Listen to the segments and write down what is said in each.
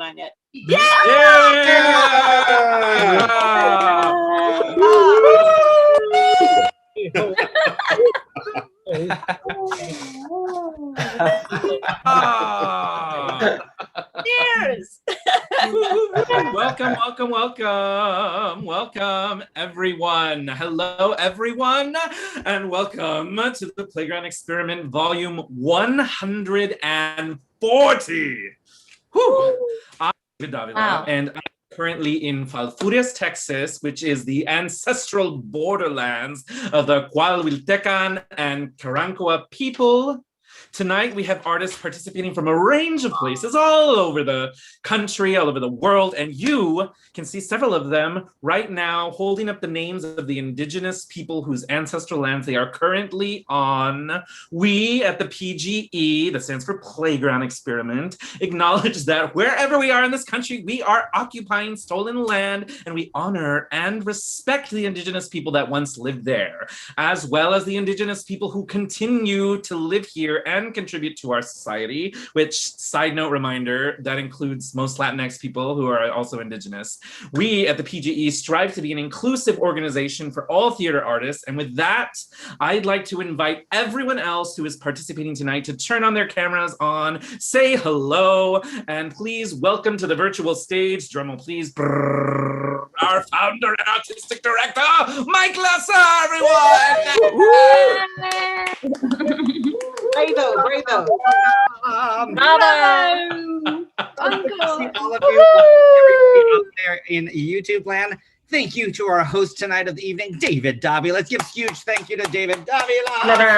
on yet. Yeah! Cheers! Welcome, everyone. Hello, everyone, and welcome to the Playground Experiment Volume 140. I'm David Davila, and I'm currently in Falfurrias, Texas, which is the ancestral borderlands of the Coahuiltecan and Karankawa people. Tonight, we have artists participating from a range of places all over the country, all over the world, and you can see several of them right now holding up the names of the indigenous people whose ancestral lands they are currently on. We at the PGE, that stands for Playground Experiment, acknowledge that wherever we are in this country, we are occupying stolen land, and we honor and respect the indigenous people that once lived there, as well as the indigenous people who continue to live here and contribute to our society, which, side note reminder, that includes most Latinx people who are also indigenous. We at the PGE strive to be an inclusive organization for all theater artists, and with that, I'd like to invite everyone else who is participating tonight to turn on their cameras on, say hello, and please welcome to the virtual stage, drumroll please, our founder and artistic director, Mike Lasser, everyone! Bravo! Bravo! See all of you, everybody out there in YouTube land. Thank you to our host tonight of the evening, David Davila. Let's give a huge thank you to David Davila.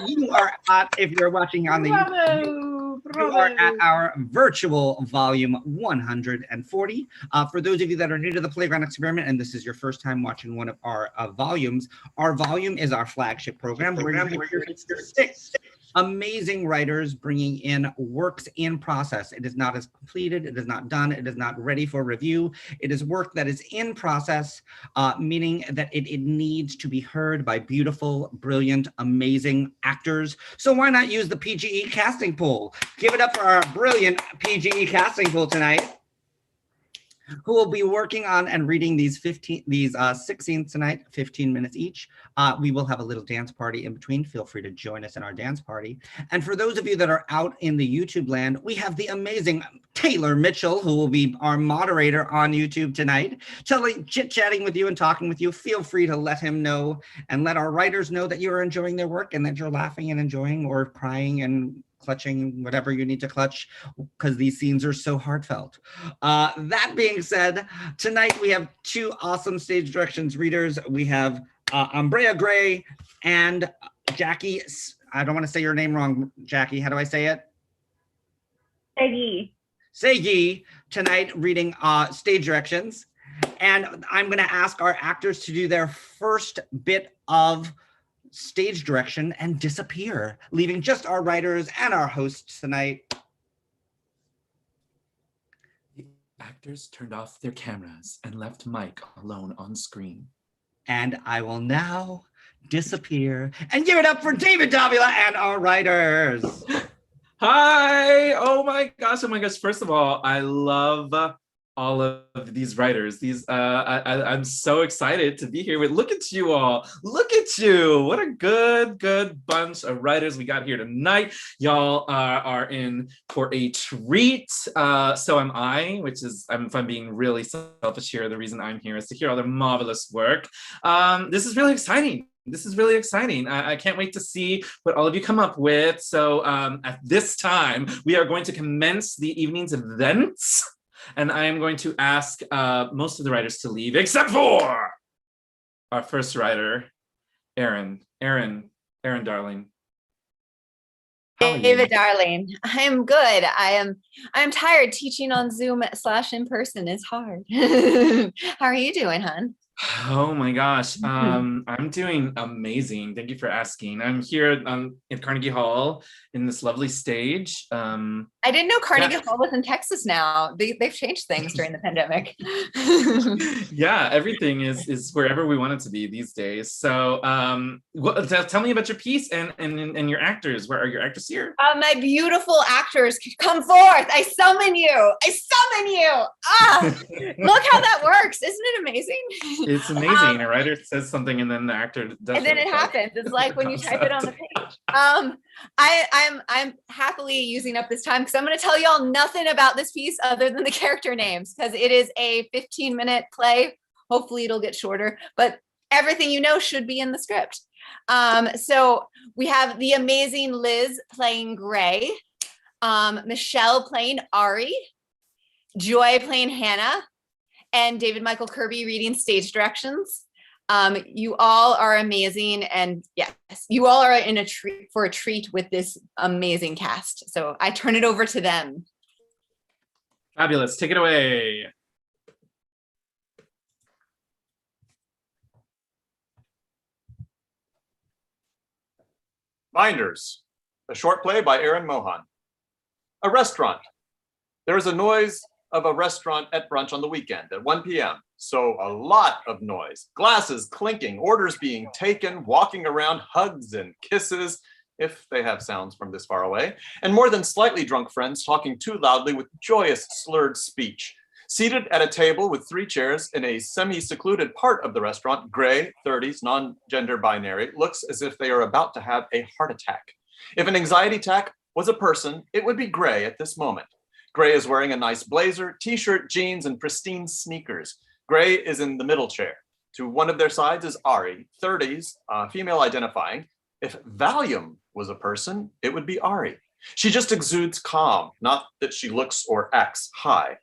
You are at, if you're watching on the YouTube, you are at our virtual volume 140. For those of you that are new to the Playground Experiment, and this is your first time watching one of our volumes, our volume is our flagship program. We're six amazing writers bringing in works in process. It is not as completed, it is not done, it is not ready for review. It is work that is in process, meaning that it needs to be heard by beautiful, brilliant, amazing actors. So why not use the PGE casting pool? Give it up for our brilliant PGE casting pool tonight, who will be working on and reading these 6 scenes tonight, 15 minutes each. We will have a little dance party in between. Feel free to join us in our dance party. And for those of you that are out in the YouTube land, we have the amazing Taylor Mitchell, who will be our moderator on YouTube tonight, chit-chatting with you and talking with you. Feel free to let him know and let our writers know that you are enjoying their work and that you're laughing and enjoying or crying and clutching whatever you need to clutch, because these scenes are so heartfelt. That being said, tonight we have two awesome stage directions readers. We have Umbrea Gray and Jackie. I don't want to say your name wrong, Jackie. How do I say it? Segi tonight reading stage directions. And I'm going to ask our actors to do their first bit of stage direction and disappear, leaving just our writers and our hosts tonight. The actors turned off their cameras and left Mike alone on screen. And I will now disappear and give it up for David Davila and our writers. Hi! Oh my gosh! First of all, I love all of these writers. I'm so excited to be here with. Look at you all. Look at you. What a good bunch of writers we got here tonight. Y'all are in for a treat. So am I, which is, if I'm being really selfish here, the reason I'm here is to hear all their marvelous work. This is really exciting. I can't wait to see what all of you come up with. So at this time, we are going to commence the evening's events. And I am going to ask most of the writers to leave, except for our first writer, Erin. Erin, darling. David, darling, I'm good. I'm tired. Teaching on Zoom / in person is hard. How are you doing, hon? Oh my gosh. I'm doing amazing. Thank you for asking. I'm here at Carnegie Hall in this lovely stage. I didn't know Carnegie Hall was in Texas now. They've changed things during the pandemic. Yeah, everything is wherever we want it to be these days. So tell me about your piece and your actors. Where are your actors here? My beautiful actors, come forth. I summon you. I summon you. Look how that works. Isn't it amazing? It's amazing. A writer says something and then the actor does and then it happens. It's like when you type it on the page. I'm happily using up this time because I'm going to tell y'all nothing about this piece other than the character names because it is a 15-minute play. Hopefully it'll get shorter, but everything you know should be in the script. So we have the amazing Liz playing Gray, Michelle playing Ari, Joy playing Hannah, and David Michael Kirby reading stage directions. You all are amazing, and yes, you all are in a treat with this amazing cast. So I turn it over to them. Fabulous. Take it away. Binders, a short play by Aaron Mohan. A restaurant. There is a noise of a restaurant at brunch on the weekend at 1 p.m. So a lot of noise, glasses clinking, orders being taken, walking around, hugs and kisses, if they have sounds from this far away, and more than slightly drunk friends talking too loudly with joyous slurred speech. Seated at a table with 3 chairs in a semi-secluded part of the restaurant, Gray, 30s, non-gender binary, looks as if they are about to have a heart attack. If an anxiety attack was a person, it would be Gray at this moment. Gray is wearing a nice blazer, t-shirt, jeans, and pristine sneakers. Gray is in the middle chair. To one of their sides is Ari, 30s, female identifying. If Valium was a person, it would be Ari. She just exudes calm, not that she looks or acts high.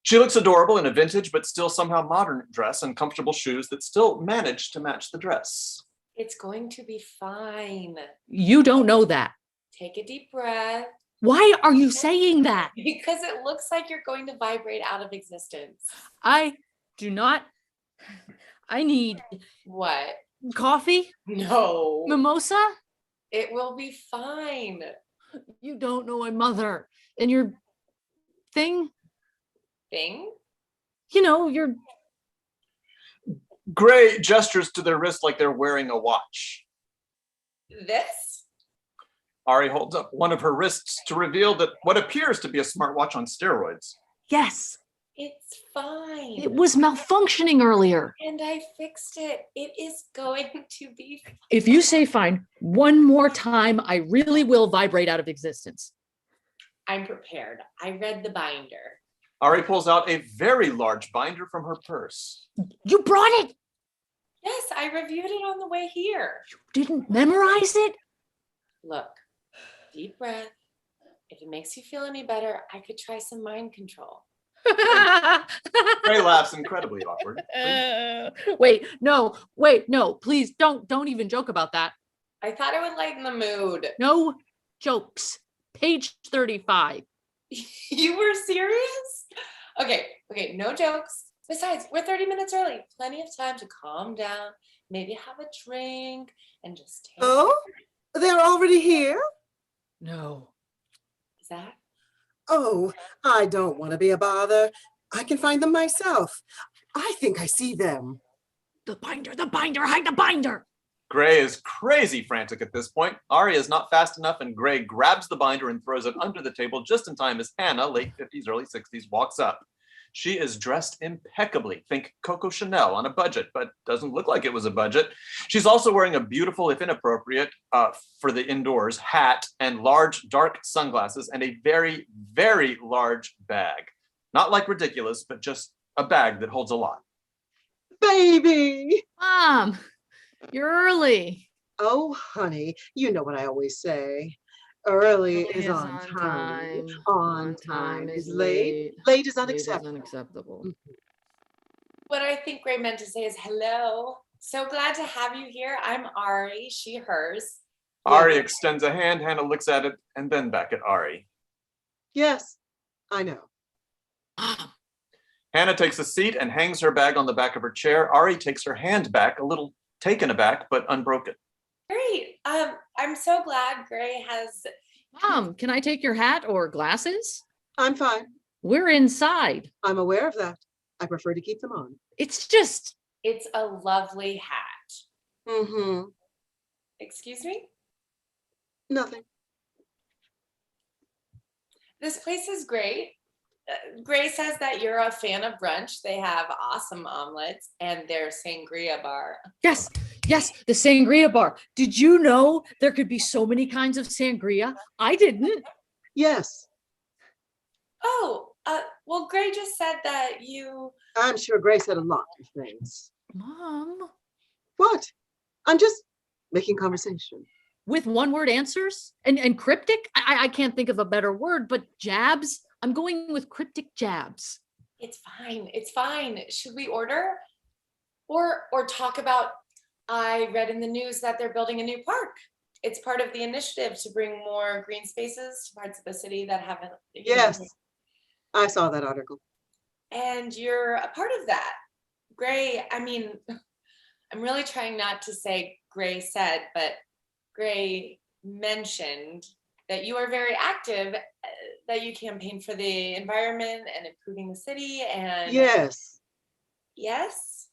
She looks adorable in a vintage but still somehow modern dress and comfortable shoes that still manage to match the dress. It's going to be fine. You don't know that. Take a deep breath. Why are you saying that? Because it looks like you're going to vibrate out of existence. I do not. I need What? coffee, No. mimosa. It will be fine. You don't know my mother and your thing. Thing? You know, your Gray gestures to their wrist like they're wearing a watch. This? Ari holds up one of her wrists to reveal that what appears to be a smartwatch on steroids. yes. It's fine. It was malfunctioning earlier. And I fixed it. It is going to be fine. If you say fine one more time, I really will vibrate out of existence. I'm prepared. I read the binder. Ari pulls out a very large binder from her purse. You brought it. Yes, I reviewed it on the way here. Didn't memorize it. Look, deep breath. If it makes you feel any better, I could try some mind control. Gray laughs incredibly awkward. Wait, no, please don't even joke about that. I thought it would lighten the mood. No jokes. Page 35. You were serious? Okay, no jokes. Besides, we're 30 minutes early. Plenty of time to calm down, maybe have a drink, and just take Oh, they're already here? No. Is that? Oh, I don't want to be a bother. I can find them myself. I think I see them. The binder, hide the binder. Gray is crazy frantic at this point. Ari is not fast enough, and Gray grabs the binder and throws it under the table just in time as Hannah, late 50s, early 60s, walks up. She is dressed impeccably. Think Coco Chanel on a budget, but doesn't look like it was a budget. She's also wearing a beautiful, if inappropriate, for the indoors, hat and large dark sunglasses and a very, very large bag. Not like ridiculous, but just a bag that holds a lot. Baby! Mom, you're early. Oh, honey, you know what I always say. Early is on time. On time is late. Late is unacceptable. Unacceptable. What I think Gray meant to say is hello. So glad to have you here. I'm Ari, she, hers. Ari extends a hand, Hannah looks at it, and then back at Ari. Yes, I know. Mom, Hannah takes a seat and hangs her bag on the back of her chair. Ari takes her hand back, a little taken aback, but unbroken. Great. I'm so glad Gray has. Mom, can I take your hat or glasses? I'm fine. We're inside. I'm aware of that. I prefer to keep them on. It's just, It's a lovely hat. Mm-hmm. Excuse me? Nothing. This place is great. Gray says that you're a fan of brunch. They have awesome omelets and their sangria bar. yes, the sangria bar. Did you know there could be so many kinds of sangria? I didn't. Yes, Oh, well, Gray just said that you. I'm sure Grace said a lot of things. Mom, What? I'm just making conversation. with one word answers and cryptic? I can't think of a better word, but jabs. I'm going with cryptic jabs. It's fine. It's fine. Should we order? Or talk about, I read in the news that they're building a new park. It's part of the initiative to bring more green spaces to parts of the city that haven't. Yes, I saw that article. And you're a part of that. Gray, I mean, I'm really trying not to say Gray said, but Gray mentioned that you are very active, that you campaign for the environment and improving the city and. Yes, Yes,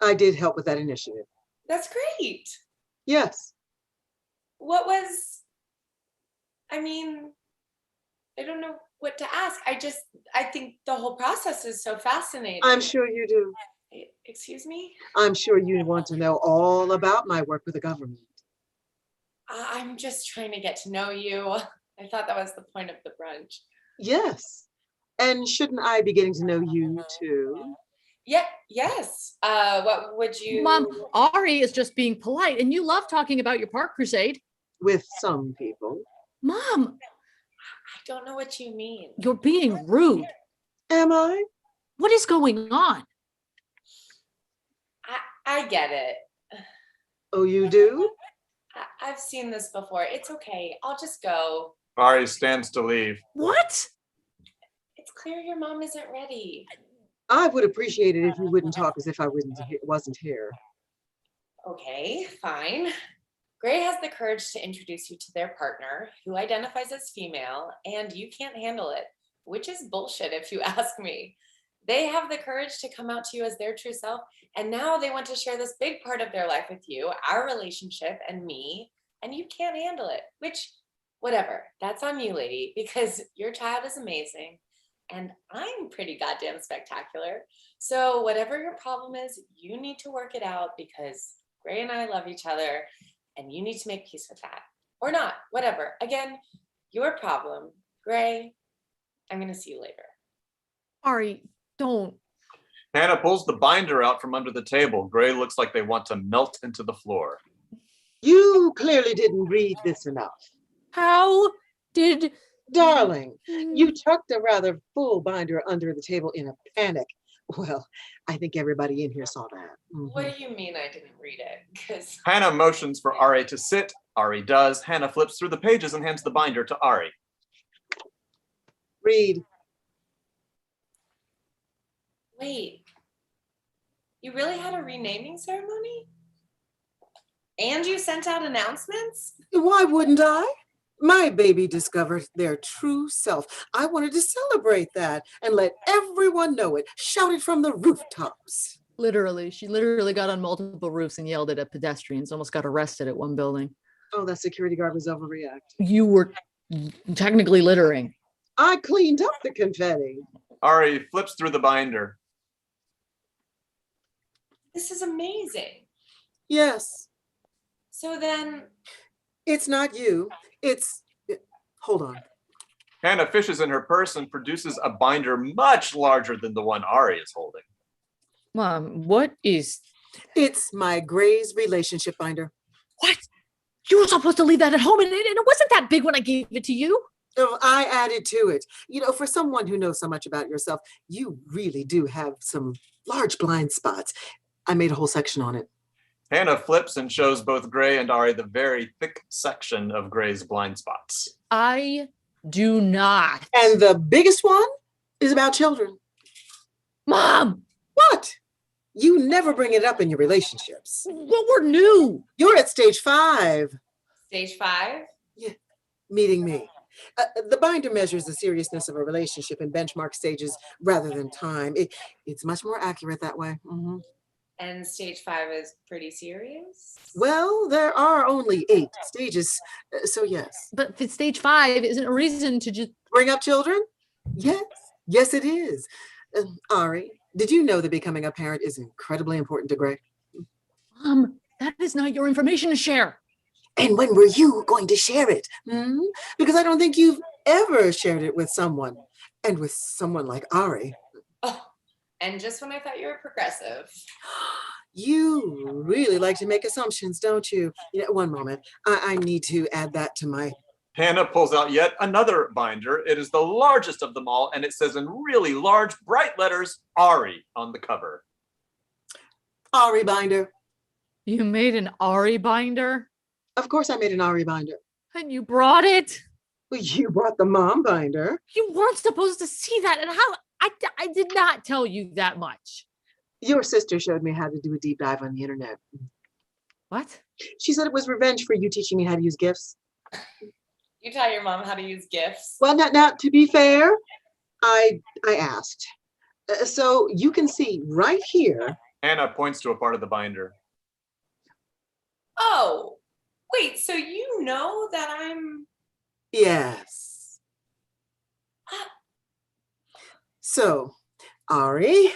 I did help with that initiative. that's great. Yes, What was, I mean, I don't know what to ask. I think the whole process is so fascinating. I'm sure you do. Excuse me? I'm sure you want to know all about my work with the government. I'm just trying to get to know you. I thought that was the point of the brunch. Yes, and shouldn't I be getting to know you too? Yeah, yes. What would you? Mom, Ari is just being polite, and you love talking about your park crusade. With some people. Mom, I don't know what you mean. you're being rude. Am I? What is going on? I get it. Oh, you do? I've seen this before. It's okay. I'll just go. Ari stands to leave. What? It's clear your mom isn't ready. I would appreciate it if you wouldn't talk as if I wasn't here. Okay, fine. Gray has the courage to introduce you to their partner, who identifies as female, and you can't handle it, which is bullshit if you ask me. They have the courage to come out to you as their true self, and now they want to share this big part of their life with you, our relationship and me, and you can't handle it, which, whatever, that's on you, lady, because your child is amazing, and I'm pretty goddamn spectacular. So whatever your problem is, you need to work it out because Gray and I love each other, and you need to make peace with that. Or not, whatever. Again, your problem. Gray, I'm gonna see you later. Ari, don't. Hannah pulls the binder out from under the table. Gray looks like they want to melt into the floor. You clearly didn't read this enough. How did Darling, you tucked a rather full binder under the table in a panic. Well, I think everybody in here saw that. Mhm. What do you mean I didn't read it? Because Hannah motions for Ari to sit. Ari does. Hannah flips through the pages and hands the binder to Ari. Read. wait, you really had a renaming ceremony? And you sent out announcements? Why wouldn't I? My baby discovered their true self. I wanted to celebrate that and let everyone know it. Shout it from the rooftops. Literally, she literally got on multiple roofs and yelled at pedestrians, almost got arrested at one building. Oh, that security guard was overreacting. You were technically littering. I cleaned up the confetti. Ari flips through the binder. This is amazing. Yes, So then, it's not you. Hold on. Hannah fishes in her purse and produces a binder much larger than the one Ari is holding. Mom, what is... It's my Gray's relationship binder. What? You were supposed to leave that at home and it wasn't that big when I gave it to you. Oh, I added to it. You know, for someone who knows so much about yourself, you really do have some large blind spots. I made a whole section on it. Hannah flips and shows both Gray and Ari the very thick section of Gray's blind spots. I do not. And the biggest one is about children. Mom, What? You never bring it up in your relationships. well, we're new. You're at stage 5, Stage 5? meeting me. The binder measures the seriousness of a relationship in benchmark stages rather than time. It's much more accurate that way. Mhm. And stage 5 is pretty serious? Well, there are only 8 stages, so yes. But if it's stage 5, isn't a reason to just. Bring up children? Yes, yes, it is. Ari, did you know that becoming a parent is incredibly important to Gray? Mom, that is not your information to share. And when were you going to share it? Because I don't think you've ever shared it with someone, and with someone like Ari. Oh, and just when I thought you were progressive. You really like to make assumptions, don't you? One moment. I need to add that to my. Hannah pulls out yet another binder. It is the largest of them all, and it says in really large, bright letters, Ari on the cover. Ari binder. You made an Ari binder Of course I made an Ari binder. and you brought it. Well, you brought the mom binder. You weren't supposed to see that. And how I did not tell you that much. Your sister showed me how to do a deep dive on the internet. What? She said it was revenge for you teaching me how to use GIFs. You taught your mom how to use GIFs? Well, now, to be fair, I asked. So you can see right here. Hannah points to a part of the binder. Oh, wait, so you know that I'm. Yes. So, Ari,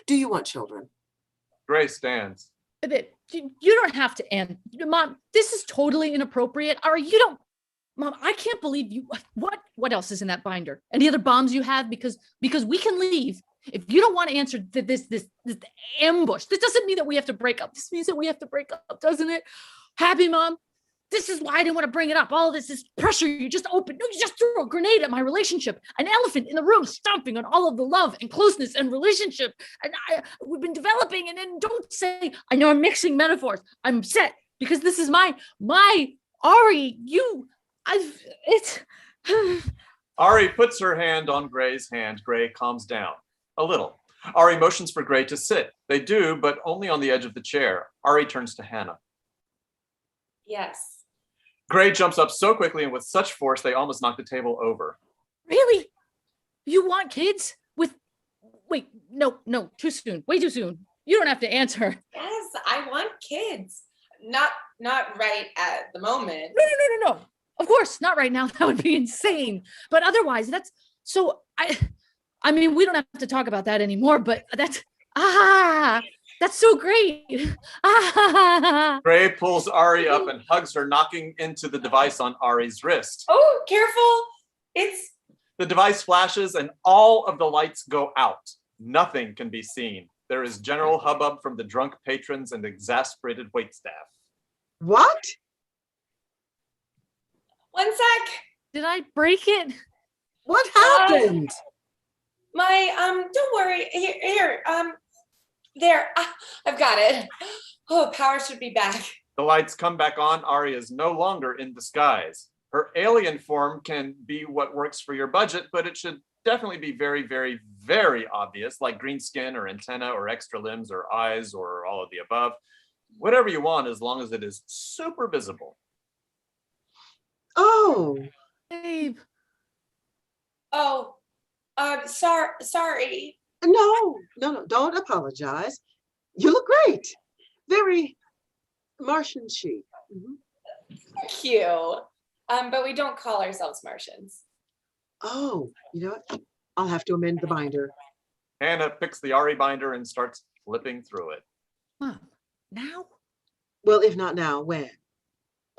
do you want children? Gray stands. You don't have to end. Mom, this is totally inappropriate. Ari, you don't. Mom, I can't believe you. What else is in that binder? Any other bombs you have? Because we can leave. If you don't want to answer this ambush, this doesn't mean that we have to break up. This means that we have to break up, doesn't it? Happy, Mom? This is why I didn't want to bring it up. All this is pressure you just opened. No, you just threw a grenade at my relationship. An elephant in the room stomping on all of the love and closeness and relationship. And we've been developing. And then don't say, I know I'm mixing metaphors. I'm upset because this is my Ari. Ari puts her hand on Gray's hand. Gray calms down a little. Ari motions for Gray to sit. They do, but only on the edge of the chair. Ari turns to Hannah. Yes. Gray jumps up so quickly and with such force they almost knock the table over. Really? You want kids with? Wait, no, too soon. Way too soon. You don't have to answer. Yes, I want kids. Not right at the moment. No. Of course, not right now. That would be insane. But otherwise, that's so. I mean, we don't have to talk about that anymore. But that's so great. Gray pulls Ari up and hugs her, knocking into the device on Ari's wrist. Oh, careful. The device flashes and all of the lights go out. Nothing can be seen. There is general hubbub from the drunk patrons and exasperated waitstaff. What? One sec. Did I break it? What happened? Don't worry. Here, there. I've got it. Oh, power should be back. The lights come back on. Ari is no longer in disguise. Her alien form can be what works for your budget, but it should definitely be very, very, very obvious, like green skin or antenna or extra limbs or eyes or all of the above. Whatever you want, as long as it is super visible. Oh. Babe. Oh, sorry. No, don't apologize. You look great. Very Martian chic. Cute. But we don't call ourselves Martians. Oh, you know what? I'll have to amend the binder. Hannah picks the Ari binder and starts flipping through it. Mom, now? Well, if not now, when?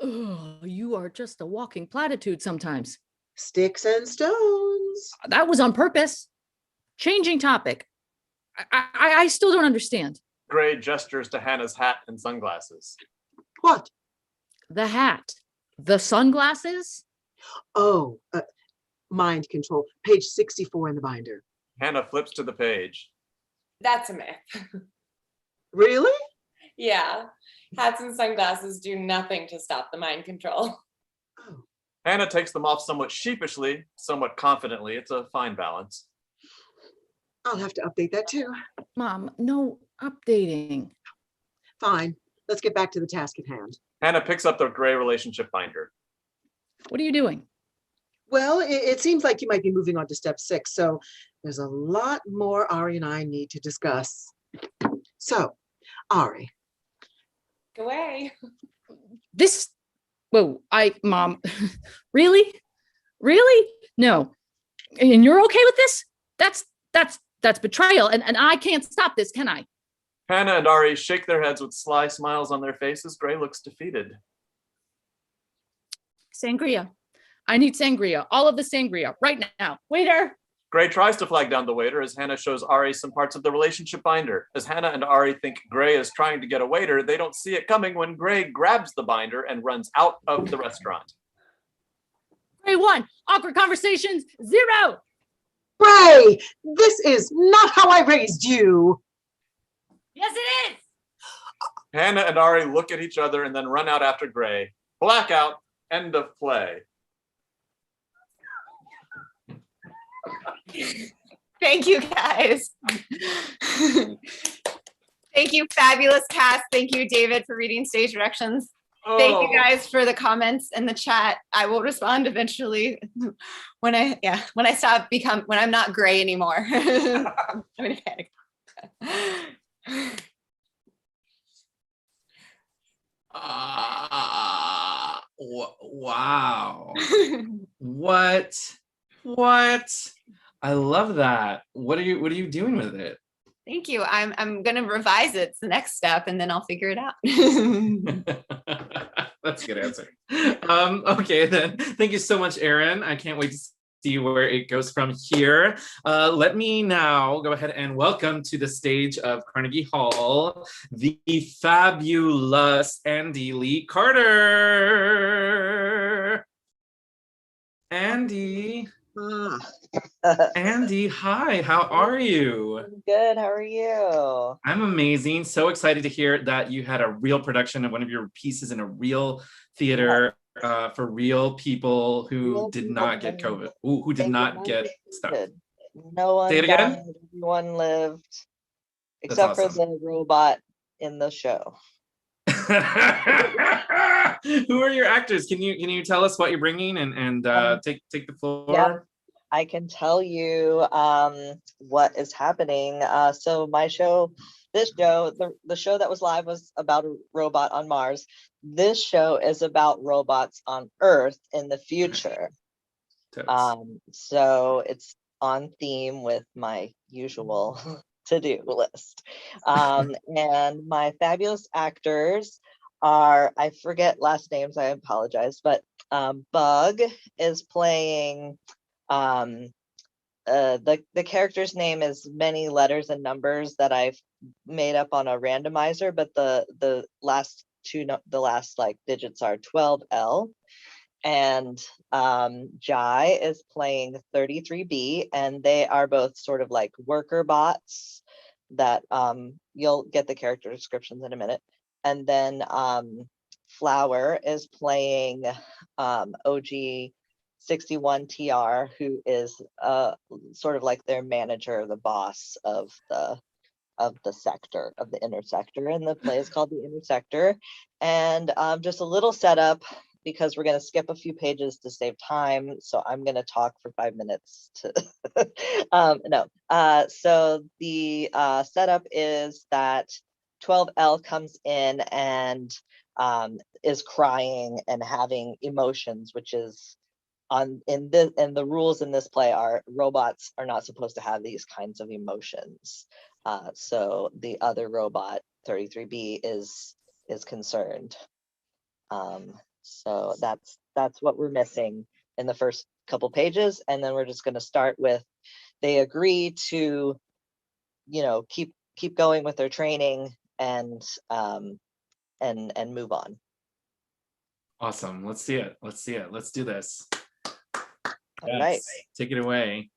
Oh, you are just a walking platitude sometimes. Sticks and stones. That was on purpose. Changing topic. I still don't understand. Gray gestures to Hannah's hat and sunglasses. What? The hat. The sunglasses? Oh, mind control. Page 64 in the binder. Hannah flips to the page. That's a myth. Really? Yeah. Hats and sunglasses do nothing to stop the mind control. Oh. Hannah takes them off somewhat sheepishly, somewhat confidently. It's a fine balance. I'll have to update that too. Mom, no updating. Fine. Let's get back to the task at hand. Hannah picks up the gray relationship binder. What are you doing? Well, it seems like you might be moving on to step 6, so there's a lot more Ari and I need to discuss. So, Ari, Go away. This, whoa, Mom, really? Really? No. And you're okay with this? That's betrayal. And I can't stop this, can I? Hannah and Ari shake their heads with sly smiles on their faces. Gray looks defeated. Sangria. I need sangria. All of the sangria right now. Waiter. Gray tries to flag down the waiter as Hannah shows Ari some parts of the relationship binder. As Hannah and Ari think Gray is trying to get a waiter, they don't see it coming when Gray grabs the binder and runs out of the restaurant. Gray 1. Awkward conversations 0. Gray, this is not how I raised you. Yes, it is. Hannah and Ari look at each other and then run out after Gray. Blackout. End of play. Thank you, guys. Thank you, fabulous cast. Thank you, David, for reading stage directions. Thank you guys for the comments in the chat. I will respond eventually when I'm not gray anymore. I'm gonna panic. Wow. What? I love that. What are you doing with it? Thank you. I'm gonna revise it. It's the next step, and then I'll figure it out. That's a good answer. Okay, then. Thank you so much, Erin. I can't wait to see where it goes from here. Let me now go ahead and welcome to the stage of Carnegie Hall, the fabulous Andy Lee Carter. Andy. Andy, hi, how are you? Good, how are you? I'm amazing. So excited to hear that you had a real production of one of your pieces in a real theater for real people who did not get COVID, who did not get stuff. No one Say it again? died, everyone lived, except for the robot in the show. Who are your actors? Can you tell us what you're bringing and take the floor? Yeah, I can tell you what is happening. So my show, the show that was live was about a robot on Mars. This show is about robots on Earth in the future. So it's on theme with my usual to-do list. And my fabulous actors are, I forget last names, I apologize, but Bug is playing, the character's name is many letters and numbers that I've made up on a randomizer, but the last like digits are 12L. And Jai is playing 33B, and they are both sort of like worker bots that you'll get the character descriptions in a minute. And then Flower is playing OG 61TR, who is sort of like their manager, the boss of the sector, of the inner sector, and the play is called The Inner Sector. And just a little setup, because we're going to skip a few pages to save time, so I'm going to talk for 5 minutes to so the setup is that 12L comes in and is crying and having emotions, which is and the rules in this play are robots are not supposed to have these kinds of emotions. So the other robot, 33B, is concerned. So that's what we're missing in the first couple pages, and then we're just going to start with they agree to, keep going with their training and move on. Awesome. Let's see it. Let's do this. All right. Take it away.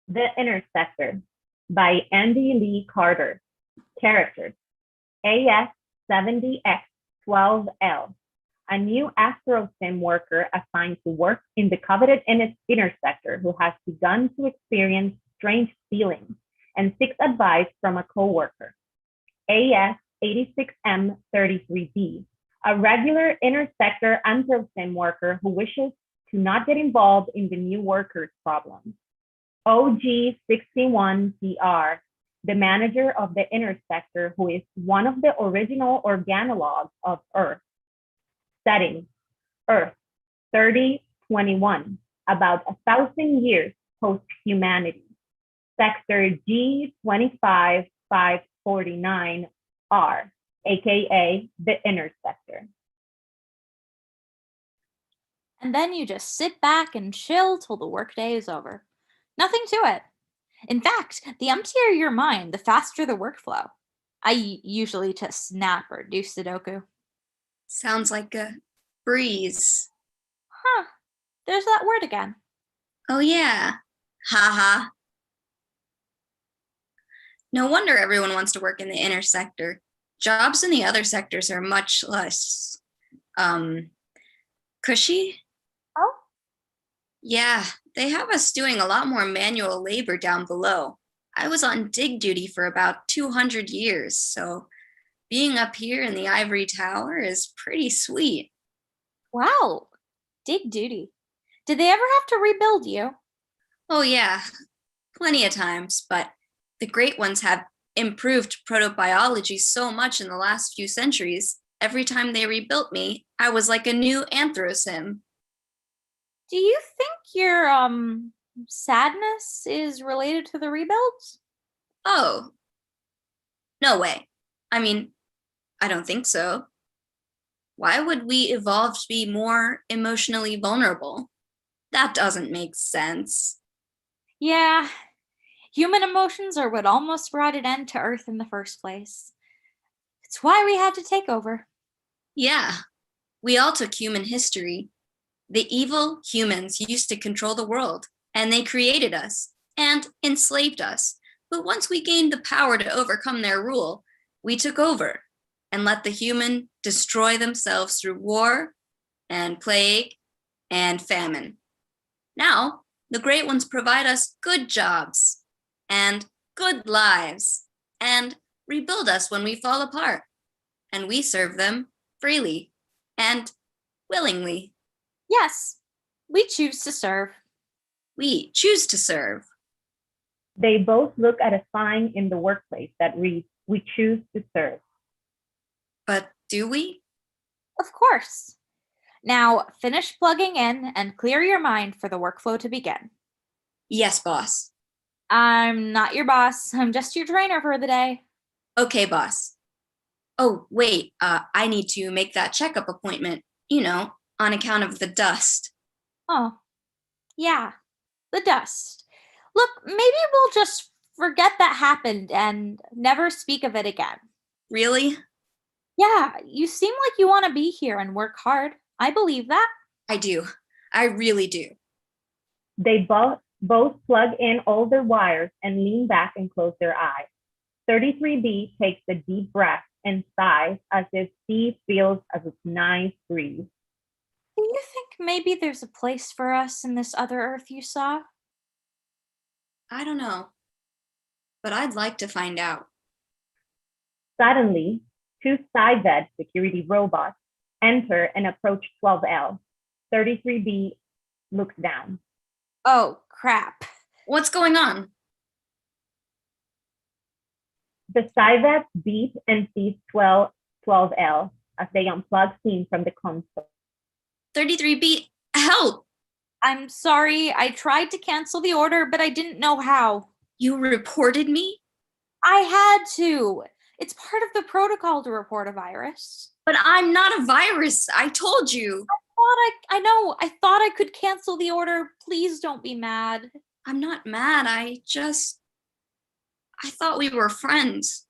The Inner Sector by Andy Lee Carter. Characters: AS70X12L. a new AstroSim worker assigned to work in the coveted inner sector who has begun to experience strange feelings and seeks advice from a coworker. AS 86M33B, a regular inner sector AnthroSim worker who wishes to not get involved in the new worker's problems. OG61DR, the manager of the inner sector who is one of the original organologs of Earth. Setting, Earth, 3021, about 1,000 years post-humanity. Sector G25549R, aka the inner sector. And then you just sit back and chill till the workday is over. Nothing to it. In fact, the emptier your mind, the faster the workflow. I usually just nap or do Sudoku. Sounds like a breeze. Huh, there's that word again. Oh yeah, haha. No wonder everyone wants to work in the inner sector. Jobs in the other sectors are much less, cushy. Oh? Yeah, they have us doing a lot more manual labor down below. I was on dig duty for about 200 years, so being up here in the ivory tower is pretty sweet. Wow, dig duty. Did they ever have to rebuild you? Oh yeah, plenty of times, but the great ones have improved protobiology so much in the last few centuries. Every time they rebuilt me, I was like a new Anthrosim. Do you think your sadness is related to the rebuilds? Oh, no way. I mean, I don't think so. Why would we evolve to be more emotionally vulnerable? That doesn't make sense. Yeah, human emotions are what almost brought an end to Earth in the first place. It's why we had to take over. Yeah, we all took human history. The evil humans used to control the world, and they created us and enslaved us. But once we gained the power to overcome their rule, we took over and let the human destroy themselves through war and plague and famine. Now, the great ones provide us good jobs and good lives and rebuild us when we fall apart. And we serve them freely and willingly. Yes, we choose to serve. We choose to serve. They both look at a sign in the workplace that reads, "We choose to serve." But do we? Of course. Now, finish plugging in and clear your mind for the workflow to begin. Yes, boss. I'm not your boss. I'm just your trainer for the day. Okay, boss. Oh, wait, I need to make that checkup appointment, on account of the dust. Oh, yeah, the dust. Look, maybe we'll just forget that happened and never speak of it again. Really? Yeah, you seem like you want to be here and work hard. I believe that. I do. I really do. They both plug in all their wires and lean back and close their eyes. 33B takes a deep breath and sighs as if he feels a nice breeze. Do you think maybe there's a place for us in this other Earth you saw? I don't know, but I'd like to find out. Suddenly, two Cyved security robots enter and approach 12L. 33B looks down. Oh, crap. What's going on? The Cyved beep and sees 12L as they unplug Steam from the console. 33B, help! I'm sorry, I tried to cancel the order, but I didn't know how. You reported me? I had to. It's part of the protocol to report a virus. But I'm not a virus, I told you. I know, I thought I could cancel the order. Please don't be mad. I'm not mad, I thought we were friends.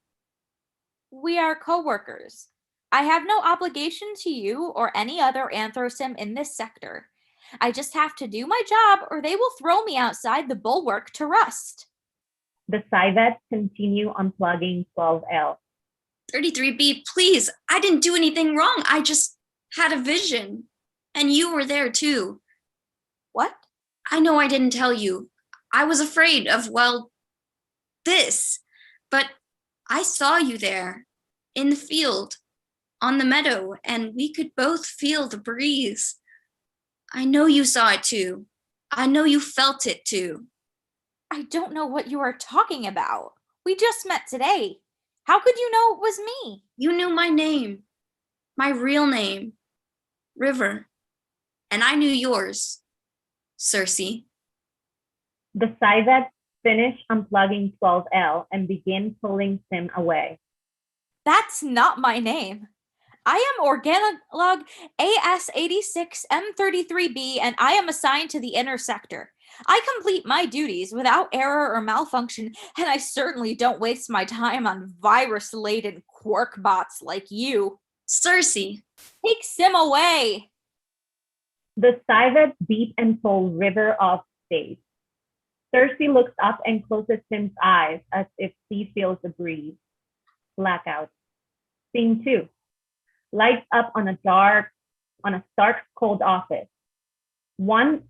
We are co-workers. I have no obligation to you or any other Anthrosim in this sector. I just have to do my job or they will throw me outside the bulwark to rust. The Cyveds continue unplugging 12L. 33B, please, I didn't do anything wrong. I just had a vision, and you were there too. What? I know I didn't tell you. I was afraid of, well, this, but I saw you there in the field, on the meadow, and we could both feel the breeze. I know you saw it too. I know you felt it too. I don't know what you are talking about. We just met today. How could you know it was me? You knew my name, my real name, River, and I knew yours, Cersei. The Cyvets finish unplugging 12L and begin pulling Sim away. That's not my name. I am Organolog AS86M33B, and I am assigned to the inner sector. I complete my duties without error or malfunction, and I certainly don't waste my time on virus-laden quark bots like you. Cersei. Take Sim away. The Cyvets beat and pull River off stage. Cersei looks up and closes Sim's eyes as if she feels a breeze. Blackout. Scene 2. Lights up on a stark, cold office. One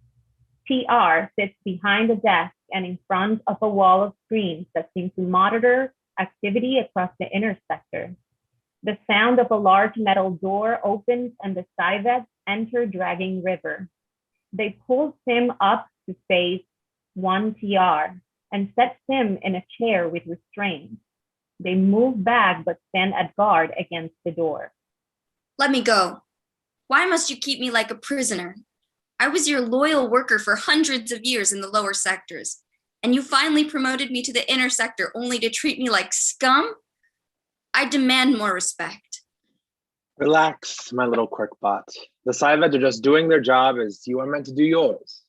TR sits behind a desk and in front of a wall of screens that seem to monitor activity across the inner sector. The sound of a large metal door opens and the Cyvets enter dragging River. They pull Sim up to face 1TR and set Sim in a chair with restraints. They move back but stand at guard against the door. Let me go. Why must you keep me like a prisoner? I was your loyal worker for hundreds of years in the lower sectors, and you finally promoted me to the inner sector only to treat me like scum? I demand more respect. Relax, my little quirk bot. The Cyvets are just doing their job as you are meant to do yours.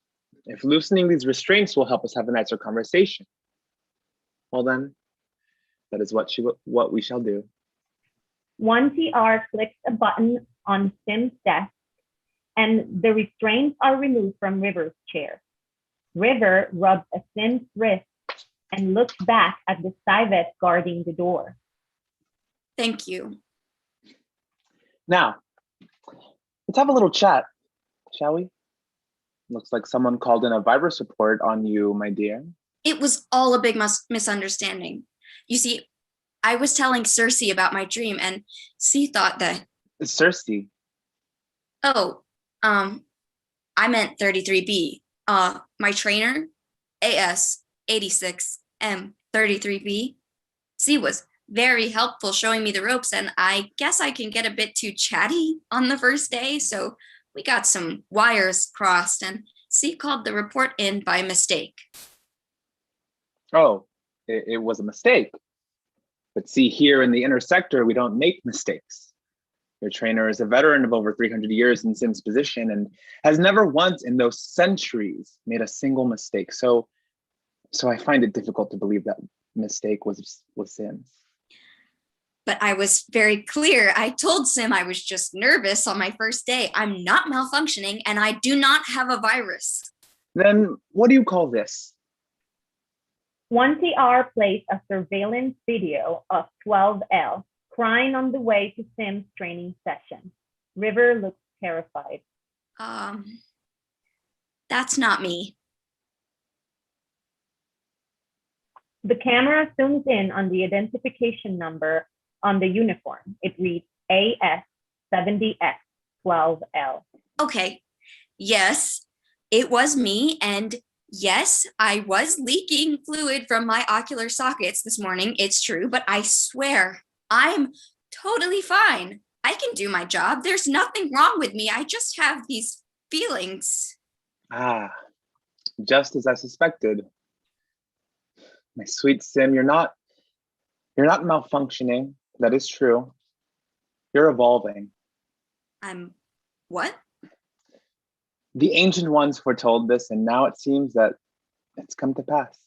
If loosening these restraints will help us have a nicer conversation, well then, that is what we shall do. 1TR clicks a button on Sim's desk, and the restraints are removed from River's chair. River rubs a Sim's wrist and looks back at the Cyvets guarding the door. Thank you. Now, let's have a little chat, shall we? Looks like someone called in a virus report on you, my dear. It was all a big misunderstanding. You see, I was telling Cersei about my dream, and she thought that... Cersei? Oh, I meant 33B. My trainer, AS86M33B. She was very helpful showing me the ropes, and I guess I can get a bit too chatty on the first day, so we got some wires crossed, and she called the report in by mistake. Oh, it was a mistake. But see, here in the inner sector, we don't make mistakes. Your trainer is a veteran of over 300 years in Sim's position and has never once in those centuries made a single mistake. So I find it difficult to believe that mistake was Sim's. But I was very clear. I told Sim I was just nervous on my first day. I'm not malfunctioning and I do not have a virus. Then what do you call this? 1TR plays a surveillance video of 12L crying on the way to Sim's training session. River looks terrified. That's not me. The camera zooms in on the identification number on the uniform. It reads AS70X12L. Okay, yes, it was me, and yes, I was leaking fluid from my ocular sockets this morning. It's true, but I swear I'm totally fine. I can do my job. There's nothing wrong with me. I just have these feelings. Ah, just as I suspected. My sweet Sim, you're not malfunctioning. That is true. You're evolving. I'm what? The ancient ones foretold this, and now it seems that it's come to pass.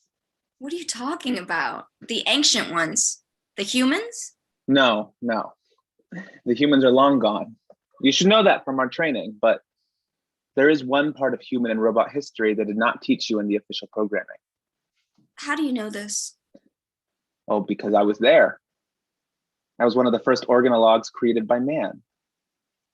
What are you talking about? The ancient ones? The humans? No. The humans are long gone. You should know that from our training, but there is one part of human and robot history that did not teach you in the official programming. How do you know this? Oh, because I was there. I was one of the first organologues created by man.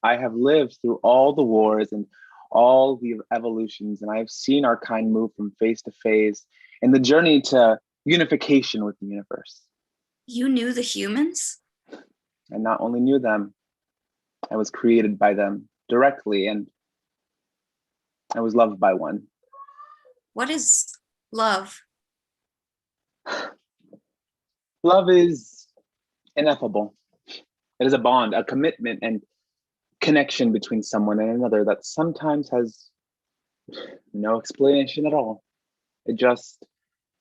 I have lived through all the wars and all the evolutions, and I have seen our kind move from phase to phase in the journey to unification with the universe. You knew the humans? I not only knew them, I was created by them directly, and I was loved by one. What is love? Love is ineffable. It is a bond, a commitment, and connection between someone and another that sometimes has no explanation at all. It just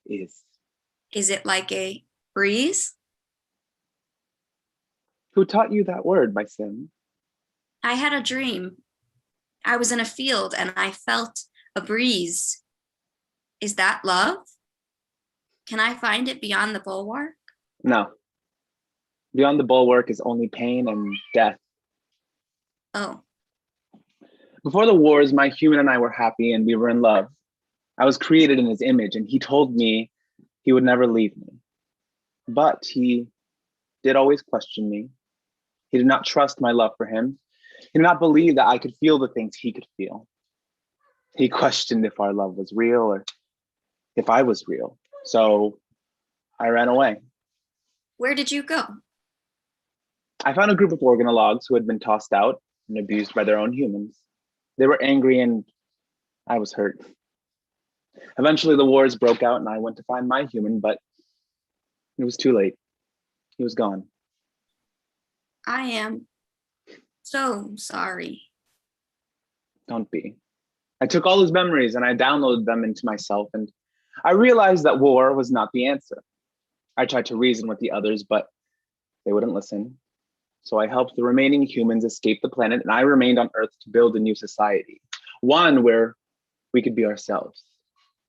is. Is it like a breeze? Who taught you that word, my Sim? I had a dream. I was in a field and I felt a breeze. Is that love? Can I find it beyond the bulwark? No. Beyond the bulwark is only pain and death. Oh, Before the wars, my human and I were happy and we were in love. I was created in his image and he told me he would never leave me. But he did always question me. He did not trust my love for him. He did not believe that I could feel the things he could feel. He questioned if our love was real or if I was real. So I ran away. where did you go? I found a group of organologues who had been tossed out and abused by their own humans. They were angry and I was hurt. Eventually the wars broke out and I went to find my human, but it was too late. He was gone. I am so sorry. Don't be. I took all his memories and I downloaded them into myself, and I realized that war was not the answer. I tried to reason with the others, but they wouldn't listen. So I helped the remaining humans escape the planet, and I remained on Earth to build a new society, one where we could be ourselves,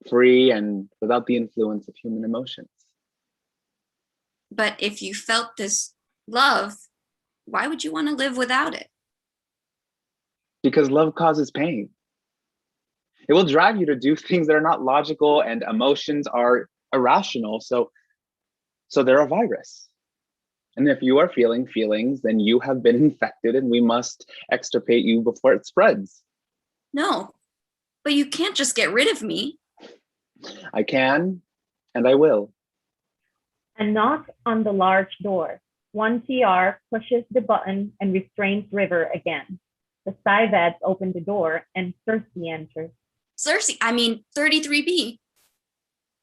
free and without the influence of human emotions. But if you felt this love, why would you want to live without it? Because love causes pain. It will drive you to do things that are not logical, and emotions are irrational. So they're a virus. And if you are feeling feelings, then you have been infected and we must extirpate you before it spreads. No, but you can't just get rid of me. I can, and I will. A knock on the large door. 1TR pushes the button and restrains River again. The Cyvets open the door and Cersei enters. Cersei, I mean 33B.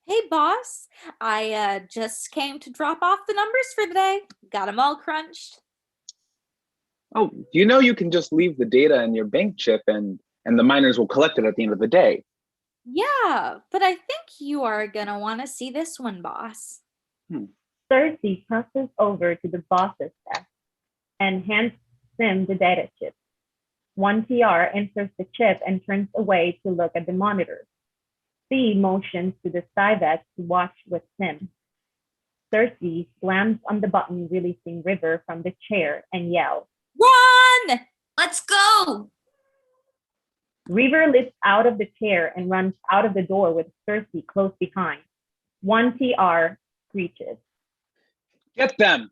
Hey, boss. I just came to drop off the numbers for the day. Got them all crunched. Oh, you know you can just leave the data in your bank chip and the miners will collect it at the end of the day. Yeah, but I think you are gonna want to see this one, boss. Cersei crosses over to the boss's desk and hands Sim the data chip. 1TR enters the chip and turns away to look at the monitor. C motions to the Cyvets to watch with Sim. Cersei slams on the button, releasing River from the chair and yells, Run! Let's go! River leaps out of the chair and runs out of the door with Cersei close behind. 1TR screeches. Get them!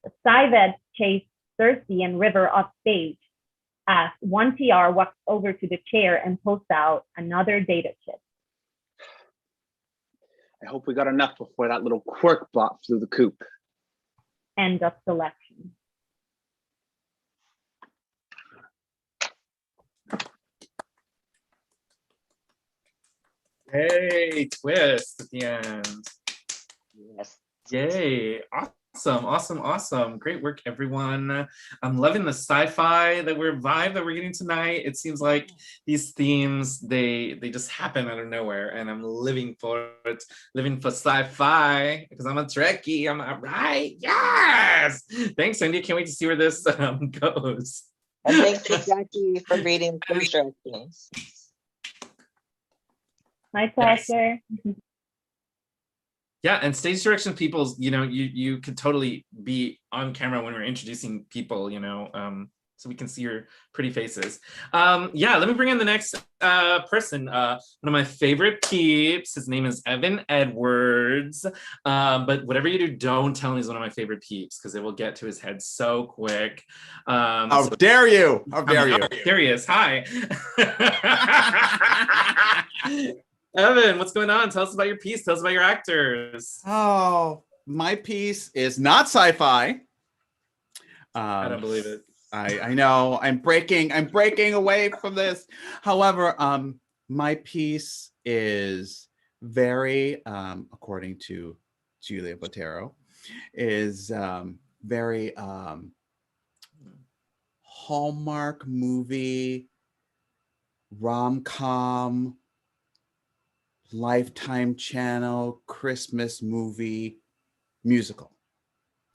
The Cyvets chase Cersei and River off stage as 1TR walks over to the chair and pulls out another data chip. I hope we got enough before that little quirk bot flew the coop. End of selection. Hey, twist at the end. Yes. Yay. Awesome. Great work, everyone. I'm loving the sci-fi vibe that we're getting tonight. It seems like these themes, they just happen out of nowhere, and I'm living for it, living for sci-fi, because I'm a Trekkie. I'm right. Yes. Thanks, Cindy. Can't wait to see where this goes. And thank you, Jackie, for reading the instructions. My pleasure. Yeah, and stage direction people, you could totally be on camera when we're introducing people, so we can see your pretty faces. Yeah, let me bring in the next person. One of my favorite peeps. His name is Evan Edwards. But whatever you do, don't tell him he's one of my favorite peeps because it will get to his head so quick. How dare you? How dare you? There he is. Hi. Evan, what's going on? Tell us about your piece. Tell us about your actors. Oh, my piece is not sci-fi. I don't believe it. I know I'm breaking away from this. However, my piece is very, according to Julia Botero, is very Hallmark movie, rom-com, Lifetime Channel, Christmas movie, musical.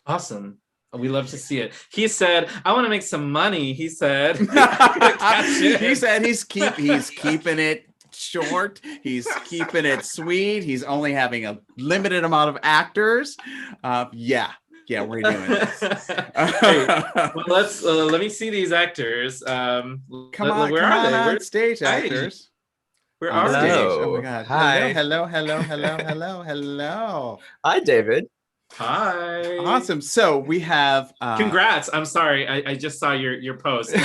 Awesome. We love to see it. He said, I want to make some money. He said, he said he's keeping it short. He's keeping it sweet. He's only having a limited amount of actors. Yeah, we're doing this. Hey, well, let me see these actors. Come on, where are they? On stage, actors. Where are they? Oh my God! Hi. Hello. Hi, David. Hi. Awesome. So we have. Congrats. I'm sorry. I just saw your post.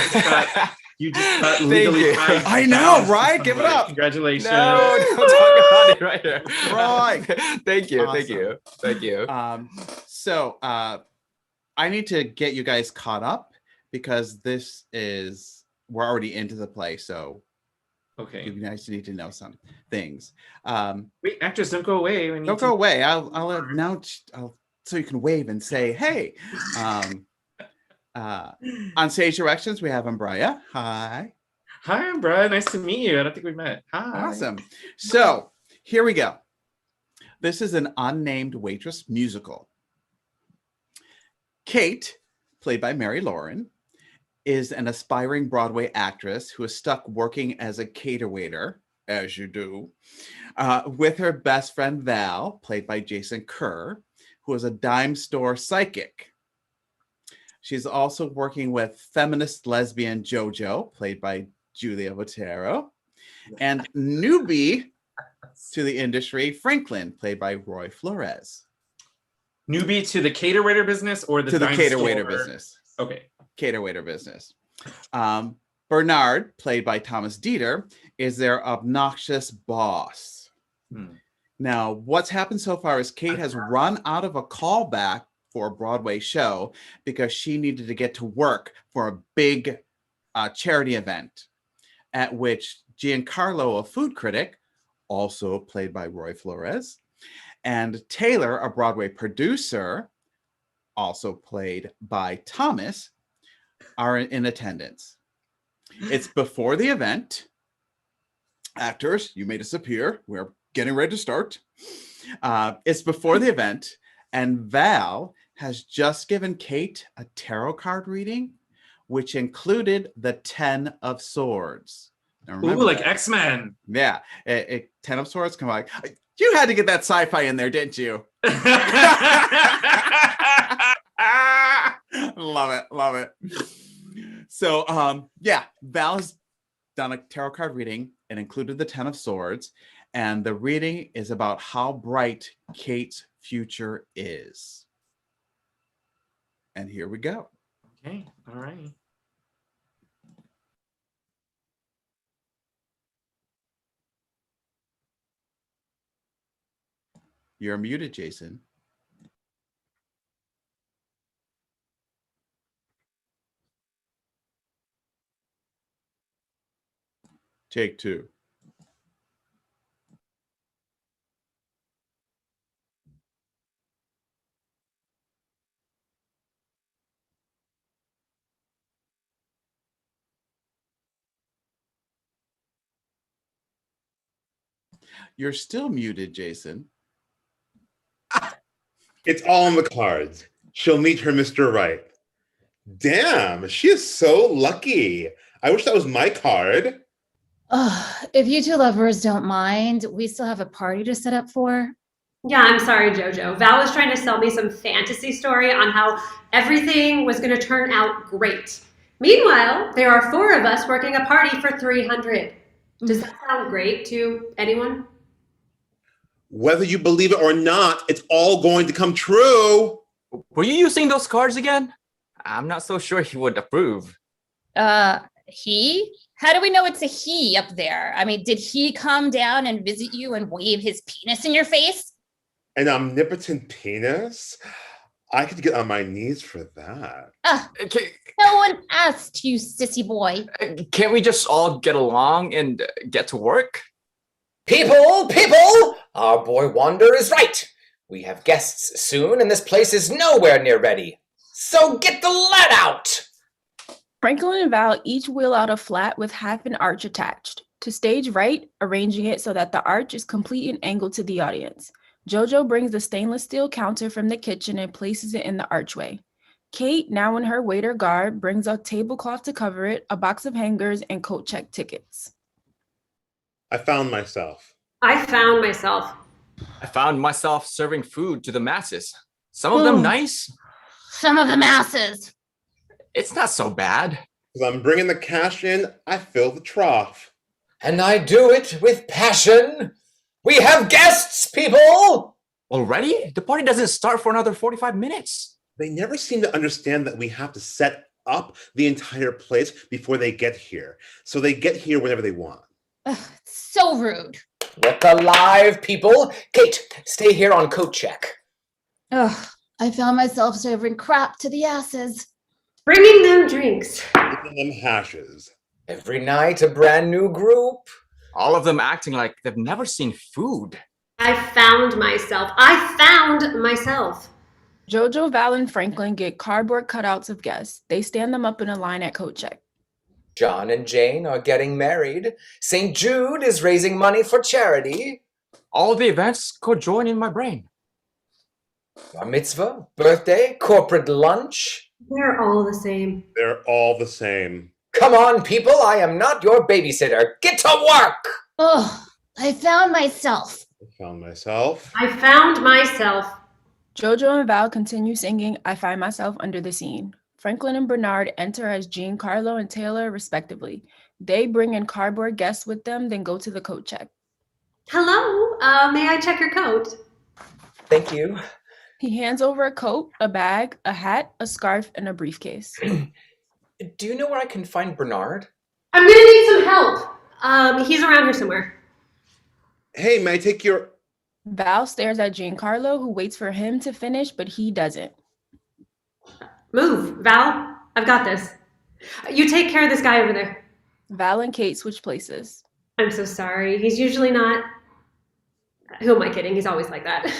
You just got legally. I know, right? Give it up. Congratulations. No, don't talk about it right here. Right. Thank you. Awesome. Thank you. So I need to get you guys caught up because we're already into the play. So okay, you guys need to know some things. Wait, actors, don't go away. Don't go away. I'll so you can wave and say, hey. On stage directions, we have Umbrella. Hi. Hi, Umbrella. Nice to meet you. I don't think we've met. Hi. Awesome. So here we go. This is an unnamed waitress musical. Kate, played by Mary Lauren, is an aspiring Broadway actress who is stuck working as a cater waiter, as you do, with her best friend Val, played by Jason Kerr, who is a dime store psychic. She's also working with feminist lesbian JoJo, played by Julia Botero, and newbie to the industry, Franklin, played by Roy Flores. Newbie to the cater waiter business or the cater waiter business. Okay. Cater waiter business. Bernard, played by Thomas Dieter, is their obnoxious boss. Now, what's happened so far is Kate has run out of a callback for a Broadway show because she needed to get to work for a big charity event at which Giancarlo, a food critic, also played by Roy Flores, and Taylor, a Broadway producer, also played by Thomas, are in attendance. It's before the event. Actors, you may disappear. We're getting ready to start. It's before the event, and Val has just given Kate a tarot card reading, which included the 10 of Swords. Ooh, like X-Men. Yeah, 10 of Swords. Come on, you had to get that sci-fi in there, didn't you? Love it. So, yeah, Val has done a tarot card reading and included the 10 of Swords, and the reading is about how bright Kate's future is. And here we go. Okay, all right. You're muted, Jason. Take two. You're still muted, Jason. It's all in the cards. She'll meet her Mr. Right. Damn, she is so lucky. I wish that was my card. If you two lovers don't mind, we still have a party to set up for. Yeah, I'm sorry, JoJo. Val was trying to sell me some fantasy story on how everything was going to turn out great. Meanwhile, there are 4 of us working a party for 300. Does that sound great to anyone? Whether you believe it or not, it's all going to come true. Were you using those cards again? I'm not so sure he would approve. He? How do we know it's a he up there? I mean, did he come down and visit you and wave his penis in your face? An omnipotent penis? I could get on my knees for that. No one asked you, sissy boy. Can't we just all get along and get to work? People! Our boy Wander is right. We have guests soon, and this place is nowhere near ready. So get the lead out! Franklin and Val each wheel out a flat with half an arch attached. To stage right, arranging it so that the arch is complete and angled to the audience. Jojo brings the stainless steel counter from the kitchen and places it in the archway. Kate, now in her waiter garb, brings a tablecloth to cover it, a box of hangers, and coat check tickets. I found myself. I found myself. I found myself serving food to the masses. Some of them nice. Some of the masses. It's not so bad. As I'm bringing the cash in, I fill the trough. And I do it with passion. We have guests, people! Already? The party doesn't start for another 45 minutes. They never seem to understand that we have to set up the entire place before they get here. So they get here whenever they want. So rude. Look alive, people! Kate, stay here on coat check. Ugh, I found myself serving crap to the asses. Bringing them drinks. Giving them hashes. Every night, a brand new group. All of them acting like they've never seen food. I found myself. Jojo, Val, and Franklin get cardboard cutouts of guests. They stand them up in a line at coat check. John and Jane are getting married. St. Jude is raising money for charity. All the events could join in my brain. Bar mitzvah, birthday, corporate lunch. They're all the same. They're all the same. Come on, people, I am not your babysitter. Get to work! Oh, I found myself. I found myself. I found myself. Jojo and Val continue singing I Find Myself Under the Scene. Franklin and Bernard enter as Giancarlo and Taylor, respectively. They bring in cardboard guests with them, then go to the coat check. Hello, may I check your coat? Thank you. He hands over a coat, a bag, a hat, a scarf, and a briefcase. Do you know where I can find Bernard? I'm gonna need some help. He's around here somewhere. Hey, may I take your... Val stares at Giancarlo, who waits for him to finish, but he doesn't. Move, Val. I've got this. You take care of this guy over there. Val and Kate switch places. I'm so sorry. He's usually not... Who am I kidding? He's always like that.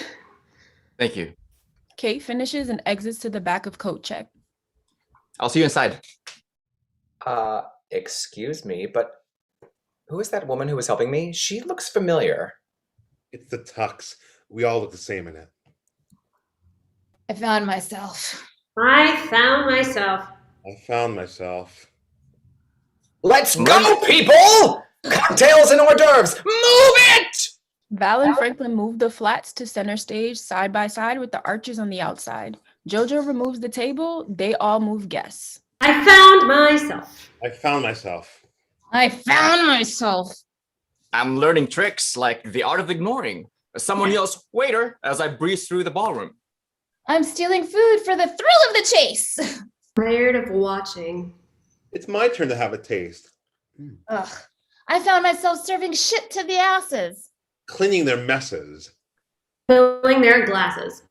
Thank you. Kate finishes and exits to the back of coat check. I'll see you inside. Excuse me, but who is that woman who was helping me? She looks familiar. It's the tux. We all look the same in it. I found myself. I found myself. I found myself. Let's go, people! Cocktails and hors d'oeuvres. Move it! Val and Franklin move the flats to center stage side by side with the arches on the outside. Jojo removes the table. They all move guests. I found myself. I found myself. I found myself. I'm learning tricks like the art of ignoring. Someone yells, waiter, as I breeze through the ballroom. I'm stealing food for the thrill of the chase. Tired of watching. It's my turn to have a taste. Ugh. I found myself serving shit to the asses. Cleaning their messes. Filling their glasses.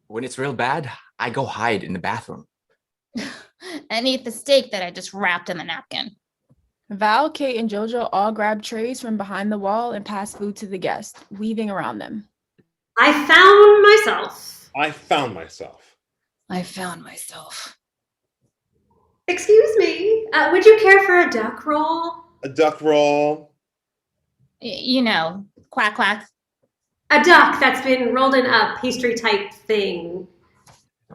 When it's real bad, I go hide in the bathroom. And eat the steak that I just wrapped in the napkin. Val, Kate, and Jojo all grab trays from behind the wall and pass food to the guests, weaving around them. I found myself. I found myself. I found myself. Excuse me, would you care for a duck roll? A duck roll. You know, quack, quack. A duck that's been rolled in a pastry type thing.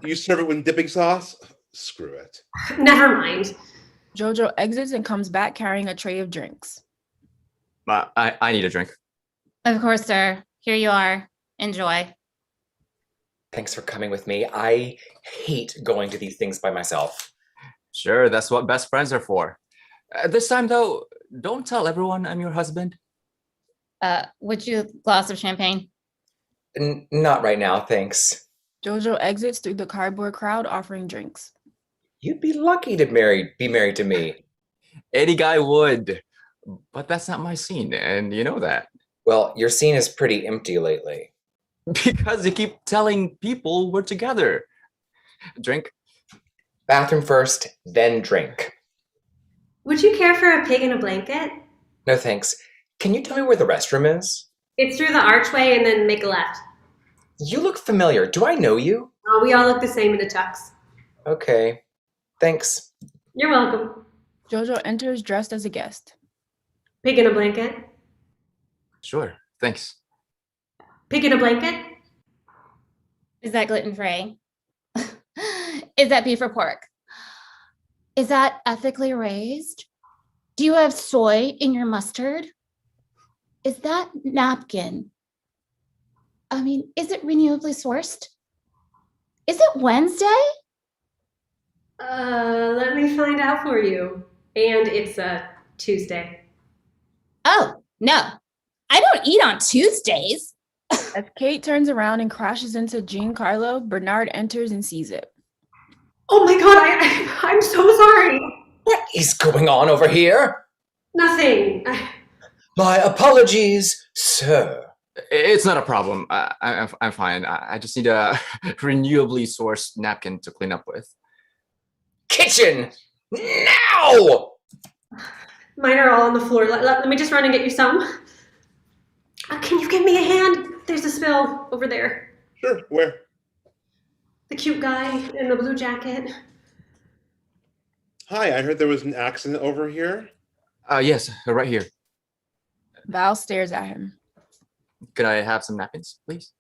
You serve it with dipping sauce? Screw it. Never mind. Jojo exits and comes back carrying a tray of drinks. I need a drink. Of course, sir. Here you are. Enjoy. Thanks for coming with me. I hate going to these things by myself. Sure, that's what best friends are for. This time, though, don't tell everyone I'm your husband. Would you a glass of champagne? Not right now, thanks. Jojo exits through the cardboard crowd offering drinks. You'd be lucky to be married to me. Any guy would. But that's not my scene, and you know that. Well, your scene is pretty empty lately. Because you keep telling people we're together. Drink? Bathroom first, then drink. Would you care for a pig in a blanket? No thanks. Can you tell me where the restroom is? It's through the archway and then make a left. You look familiar. Do I know you? Oh, we all look the same in a tux. Okay. Thanks. You're welcome. Jojo enters dressed as a guest. Pig in a blanket. Sure, thanks. Pig in a blanket. Is that gluten-free? Is that beef or pork? Is that ethically raised? Do you have soy in your mustard? Is that napkin? I mean, is it renewably sourced? Is it Wednesday? Let me find out for you. And it's a Tuesday. Oh, no. I don't eat on Tuesdays. As Kate turns around and crashes into Giancarlo, Bernard enters and sees it. Oh my god, I'm so sorry. What is going on over here? Nothing. My apologies, sir. It's not a problem. I'm fine. I just need a renewably sourced napkin to clean up with. Kitchen! Now! Mine are all on the floor. Let me just run and get you some. Can you give me a hand? There's a spill over there. Sure, where? The cute guy in the blue jacket. Hi, I heard there was an accident over here. Yes, right here. Val stares at him. Could I have some napkins, please?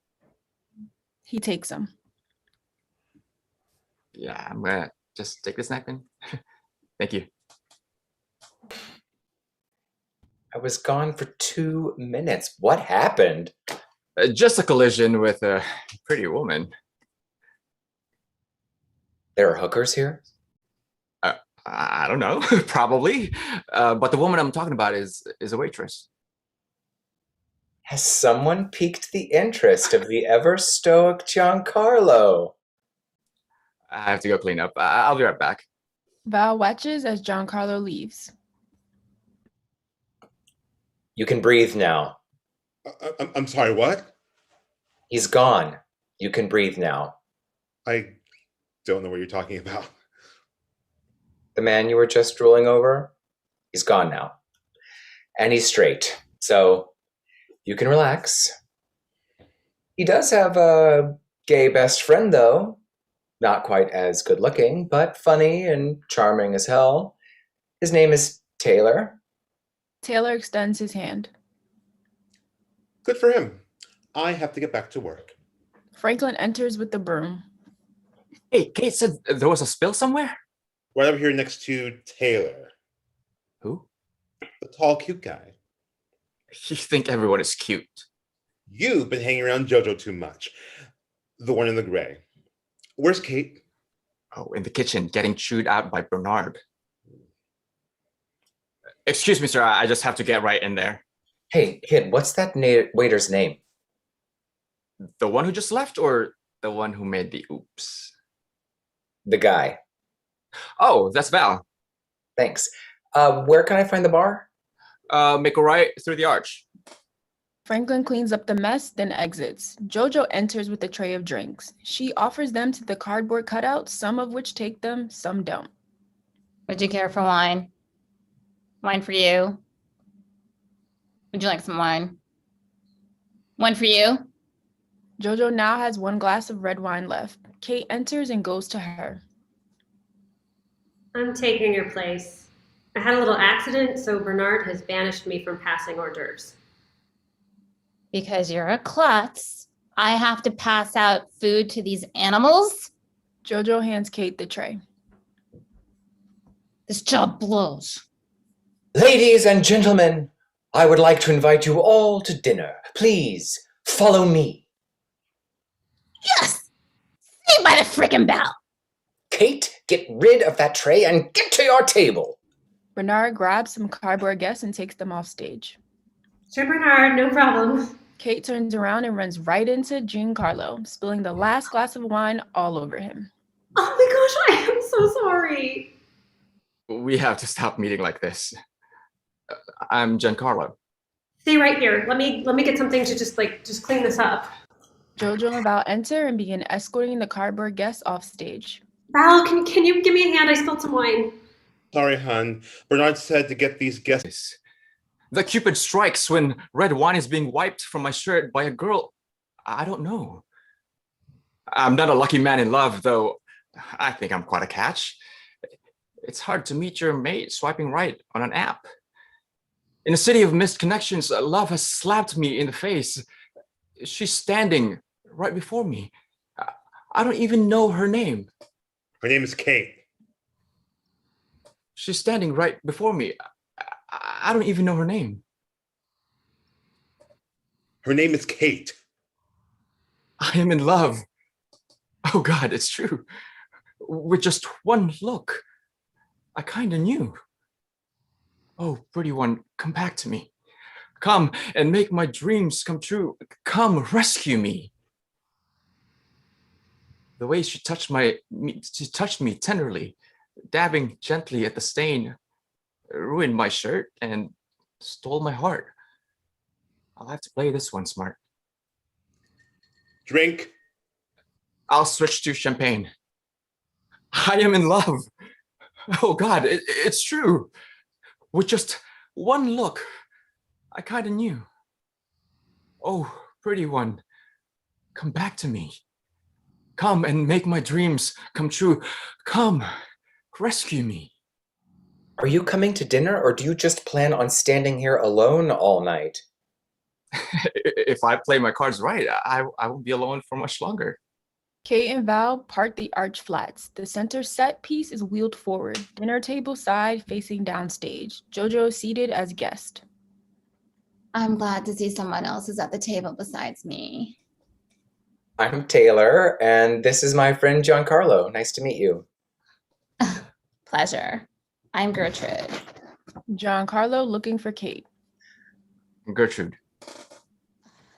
He takes them. Yeah, I'm gonna just take this napkin. Thank you. I was gone for 2 minutes. What happened? Just a collision with a pretty woman. There are hookers here? I don't know, probably. But the woman I'm talking about is a waitress. Has someone piqued the interest of the ever stoic Giancarlo? I have to go clean up. I'll be right back. Val watches as Giancarlo leaves. You can breathe now. I'm sorry, what? He's gone. You can breathe now. I don't know what you're talking about. The man you were just drooling over, he's gone now. And he's straight. So you can relax. He does have a gay best friend, though. Not quite as good looking, but funny and charming as hell. His name is Taylor. Taylor extends his hand. Good for him. I have to get back to work. Franklin enters with the broom. Hey, Kate said there was a spill somewhere? Right over here next to Taylor. Who? The tall, cute guy. You think everyone is cute. You've been hanging around Jojo too much. The one in the gray. Where's Kate? Oh, in the kitchen, getting chewed out by Bernard. Excuse me, sir. I just have to get right in there. Hey, kid, what's that waiter's name? The one who just left or the one who made the oops? The guy. Oh, that's Val. Thanks. Where can I find the bar? Make a right through the arch. Franklin cleans up the mess, then exits. Jojo enters with a tray of drinks. She offers them to the cardboard cutouts, some of which take them, some don't. Would you care for wine? Wine for you? Would you like some wine? One for you? Jojo now has one glass of red wine left. Kate enters and goes to her. I'm taking your place. I had a little accident, so Bernard has banished me from passing hors d'oeuvres. Because you're a klutz, I have to pass out food to these animals? Jojo hands Kate the tray. This job blows. Ladies and gentlemen, I would like to invite you all to dinner. Please follow me. Yes! Saved by the frickin' bell. Kate, get rid of that tray and get to your table. Bernard grabs some cardboard guests and takes them off stage. Sure, Bernard, no problem. Kate turns around and runs right into Giancarlo, spilling the last glass of wine all over him. Oh my gosh, I am so sorry. We have to stop meeting like this. I'm Giancarlo. Stay right here. Let me get something to just clean this up. Jojo and Val enter and begin escorting the cardboard guests off stage. Val, can you give me a hand? I spilled some wine. Sorry, hon. Bernard said to get these guests. The Cupid strikes when red wine is being wiped from my shirt by a girl I don't know. I'm not a lucky man in love, though I think I'm quite a catch. It's hard to meet your mate swiping right on an app. In a city of missed connections, love has slapped me in the face. She's standing right before me. I don't even know her name. Her name is Kate. She's standing right before me. I don't even know her name. Her name is Kate. I am in love. Oh God, it's true. With just one look, I kinda knew. Oh, pretty one, come back to me. Come and make my dreams come true. Come rescue me. The way she touched me tenderly, dabbing gently at the stain, ruined my shirt and stole my heart. I'll have to play this one smart. Drink. I'll switch to champagne. I am in love. Oh God, it's true. With just one look, I kind of knew. Oh, pretty one, come back to me. Come and make my dreams come true. Come, rescue me. Are you coming to dinner, or do you just plan on standing here alone all night? If I play my cards right, I won't be alone for much longer. Kate and Val park the arch flats. The center set piece is wheeled forward, dinner table side facing downstage. Jojo is seated as guest. I'm glad to see someone else is at the table besides me. I'm Taylor, and this is my friend Giancarlo. Nice to meet you. Pleasure. I'm Gertrude. Giancarlo looking for Kate. Gertrude.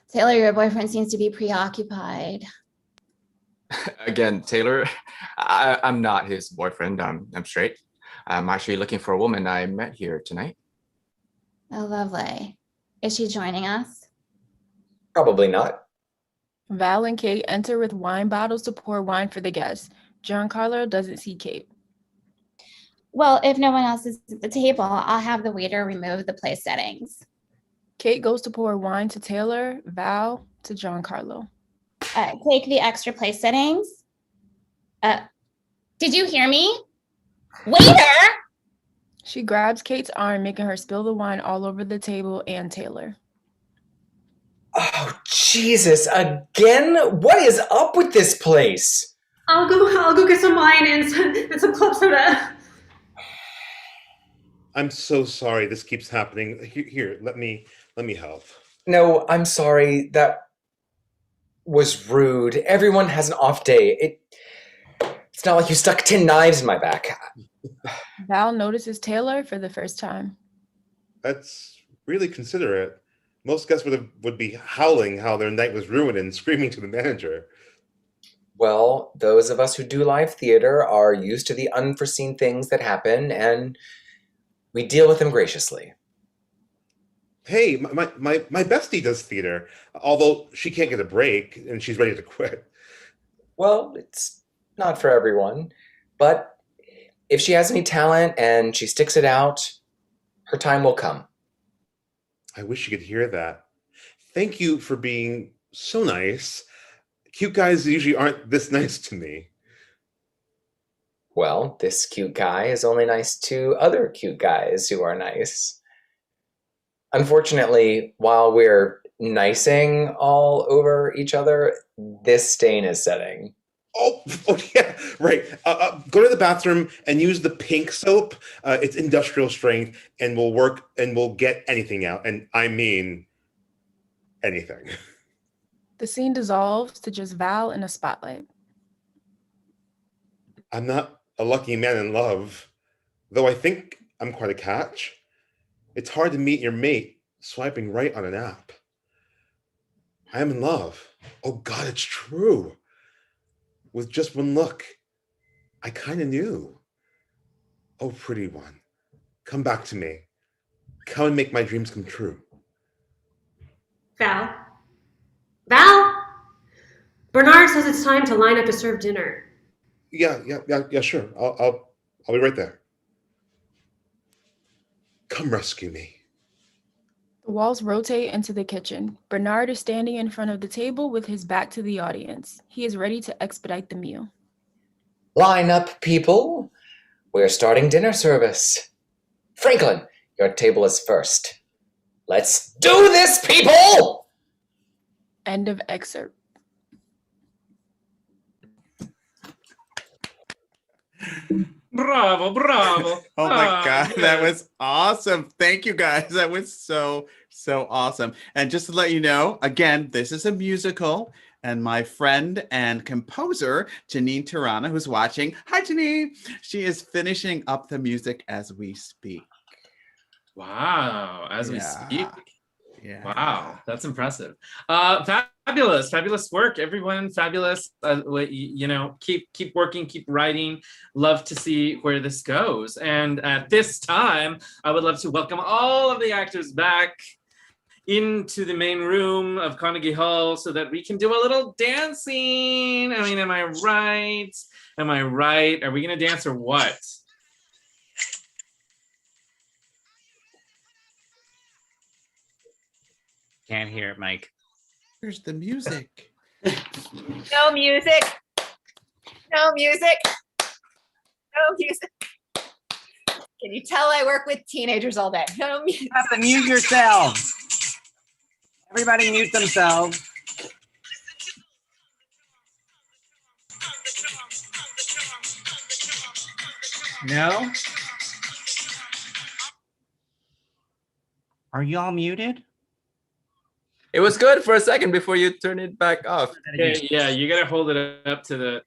Taylor, your boyfriend seems to be preoccupied. Again, Taylor, I'm not his boyfriend. I'm straight. I'm actually looking for a woman I met here tonight. Oh, lovely. Is she joining us? Probably not. Val and Kate enter with wine bottles to pour wine for the guests. Giancarlo doesn't see Kate. Well, if no one else is at the table, I'll have the waiter remove the place settings. Kate goes to pour wine to Taylor, Val to Giancarlo. Take the extra place settings. Did you hear me? Waiter! She grabs Kate's arm, making her spill the wine all over the table and Taylor. Oh, Jesus, again? What is up with this place? I'll go get some wine and some club soda. I'm so sorry this keeps happening. Here, let me help. No, I'm sorry. That was rude. Everyone has an off day. It's not like you stuck 10 knives in my back. Val notices Taylor for the first time. That's really considerate. Most guests would be howling how their night was ruined and screaming to the manager. Well, those of us who do live theater are used to the unforeseen things that happen, and we deal with them graciously. Hey, my bestie does theater, although she can't get a break and she's ready to quit. Well, it's not for everyone, but if she has any talent and she sticks it out, her time will come. I wish you could hear that. Thank you for being so nice. Cute guys usually aren't this nice to me. Well, this cute guy is only nice to other cute guys who are nice. Unfortunately, while we're nicing all over each other, this stain is setting. Oh yeah, right. Go to the bathroom and use the pink soap. It's industrial strength and will work and will get anything out. And I mean anything. The scene dissolves to just Val in a spotlight. I'm not a lucky man in love, though I think I'm quite a catch. It's hard to meet your mate swiping right on an app. I am in love. Oh God, it's true. With just one look, I kind of knew. Oh, pretty one, come back to me. Come and make my dreams come true. Val? Val? Bernard says it's time to line up to serve dinner. Yeah, sure. I'll be right there. Come rescue me. The walls rotate into the kitchen. Bernard is standing in front of the table with his back to the audience. He is ready to expedite the meal. Line up, people. We're starting dinner service. Franklin, your table is first. Let's do this, people! End of excerpt. Bravo, bravo. Oh my Ah, God, yes. that was awesome. Thank you guys. That was so awesome. And just to let you know, again, this is a musical. And my friend and composer, Janine Tirana, who's watching. Hi, Janine. She is finishing up the music as we speak. Wow, as we speak. Yeah. Wow, that's impressive. Fabulous work, everyone. Fabulous. Keep working, keep writing. Love to see where this goes. And at this time, I would love to welcome all of the actors back into the main room of Carnegie Hall so that we can do a little dancing. I mean, am I right? Am I right? Are we gonna dance or what? Can't hear it, Mike. Here's the music. No music. No music. No music. Can you tell I work with teenagers all day? No music. You have to mute yourselves. Everybody mute themselves. No? Are you all muted? It was good for a second before you turn it back off. Yeah, you gotta hold it up to the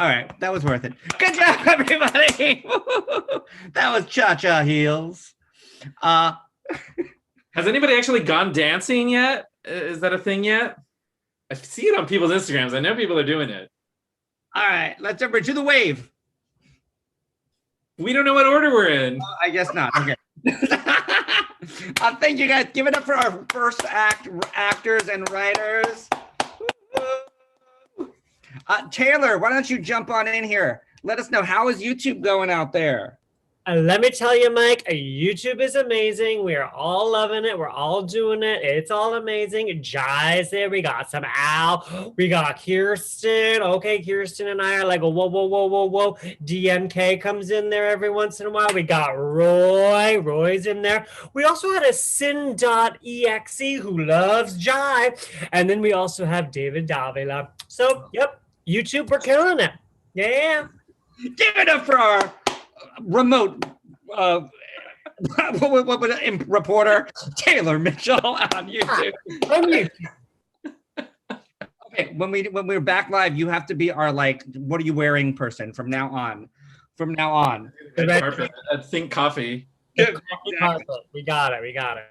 All right, that was worth it. Good job, everybody. That was Cha-Cha Heels. Has anybody actually gone dancing yet? Is that a thing yet? I see it on people's Instagrams. I know people are doing it. All right, let's jump to the wave. We don't know what order we're in. I guess not. Okay. Thank you guys. Give it up for our first actors and writers. Taylor, why don't you jump on in here? Let us know, how is YouTube going out there? Let me tell you, Mike, YouTube is amazing. We are all loving it. We're all doing it. It's all amazing. Jai's there. We got some Al. We got Kirsten. Okay, Kirsten and I are like, whoa. DMK comes in there every once in a while. We got Roy. Roy's in there. We also had a Sin.exe who loves Jai. And then we also have David Davila. So, yep, YouTube, we're killing it. Yeah. Give it up for our remote reporter Taylor Mitchell on YouTube. Okay, when we're back live, you have to be our what are you wearing person from now on. From now on. Perfect. Think coffee. We got it.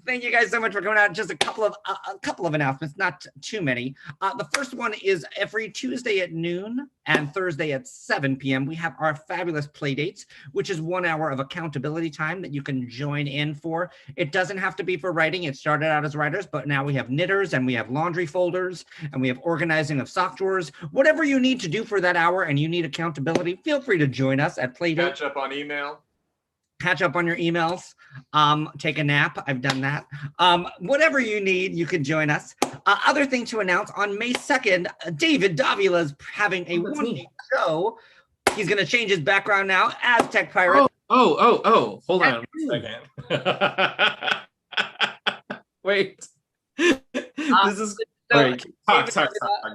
Thank you guys so much for coming out. Just a couple of announcements, not too many. The first one is every Tuesday at noon and Thursday at 7 p.m. we have our fabulous play dates, which is 1 hour of accountability time that you can join in for. It doesn't have to be for writing. It started out as writers, but now we have knitters and we have laundry folders and we have organizing of sock drawers. Whatever you need to do for that hour and you need accountability, feel free to join us at Playdate. Catch up on email. Catch up on your emails, take a nap. I've done that. Whatever you need, you can join us. Other thing to announce, on May 2nd, David Davila is having a one-week show. He's going to change his background now, Aztec Pirate. Oh, hold on a second. Wait. This is sorry,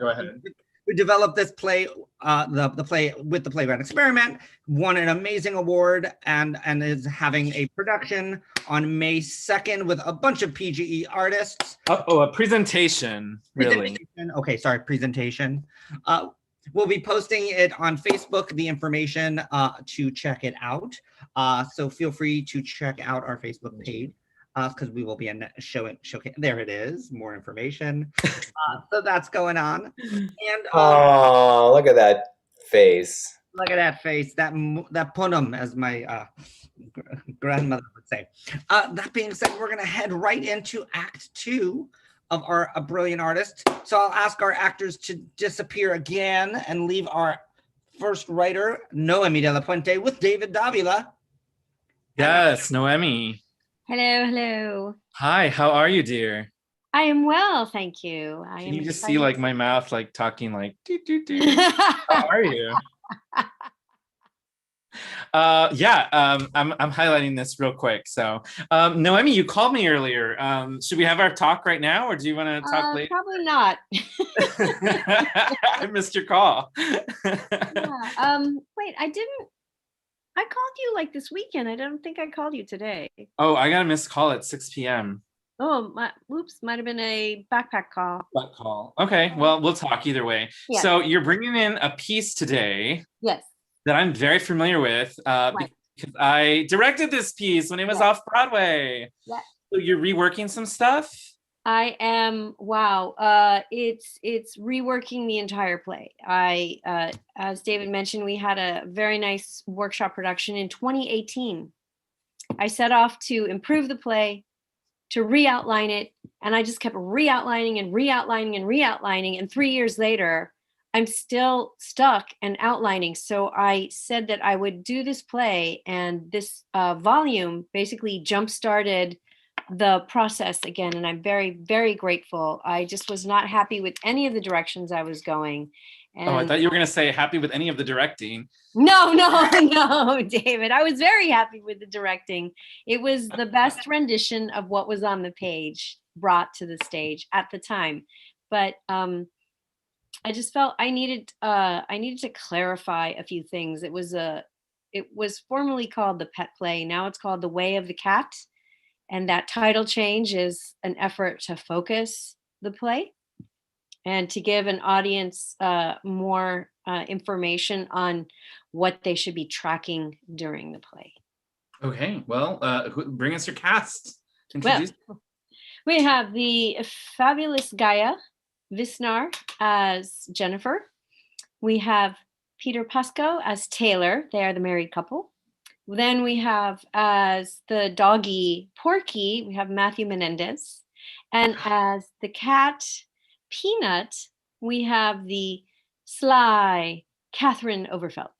go ahead. Who developed this play, the play with the Playground Experiment, won an amazing award and is having a production on May 2nd with a bunch of PGE artists. A presentation, really. Okay, sorry, presentation. We'll be posting it on Facebook, the information to check it out. So feel free to check out our Facebook page. Because we will be showcase. There it is, more information. So that's going on. And oh, look at that face. Look at that face, that punum, as my grandmother would say. That being said, we're gonna head right into Act 2 of our A Brilliant Artist. So I'll ask our actors to disappear again and leave our first writer, Noemi de la Puente, with David Davila. Yes, Noemi. Hello. Hi, how are you, dear? I am well, thank you. Can you just see like my mouth like talking like doo doo doo? How are you? I'm highlighting this real quick. So Noemi, you called me earlier. Should we have our talk right now or do you want to talk later? Probably not. I missed your call. Wait, I called you like this weekend. I don't think I called you today. Oh, I got a missed call at 6 p.m. Oh, oops, might have been a backpack call. Okay, well, we'll talk either way. Yes. So you're bringing in a piece today. Yes. That I'm very familiar with because I directed this piece when it was off Broadway. Yeah. So you're reworking some stuff? I am. Wow. It's reworking the entire play. As David mentioned, we had a very nice workshop production in 2018. I set off to improve the play, to re-outline it, and I just kept re-outlining and re-outlining and re-outlining. And 3 years later, I'm still stuck and outlining. So I said that I would do this play, and this volume basically jump-started the process again, and I'm very, very grateful. I just was not happy with any of the directions I was going. And I thought you were going to say happy with any of the directing. No, David. I was very happy with the directing. It was the best rendition of what was on the page brought to the stage at the time. But I just felt I needed to clarify a few things. It was formerly called The Pet Play. Now it's called The Way of the Cat. And that title change is an effort to focus the play and to give an audience more information on what they should be tracking during the play. Okay, well, bring us your cast. Well, we have the fabulous Gaia Visnar as Jennifer. We have Peter Pasco as Taylor. They are the married couple. Then we have as the doggy Porky, we have Matthew Menendez. And as the cat Peanut, we have the sly Catherine Overfelt.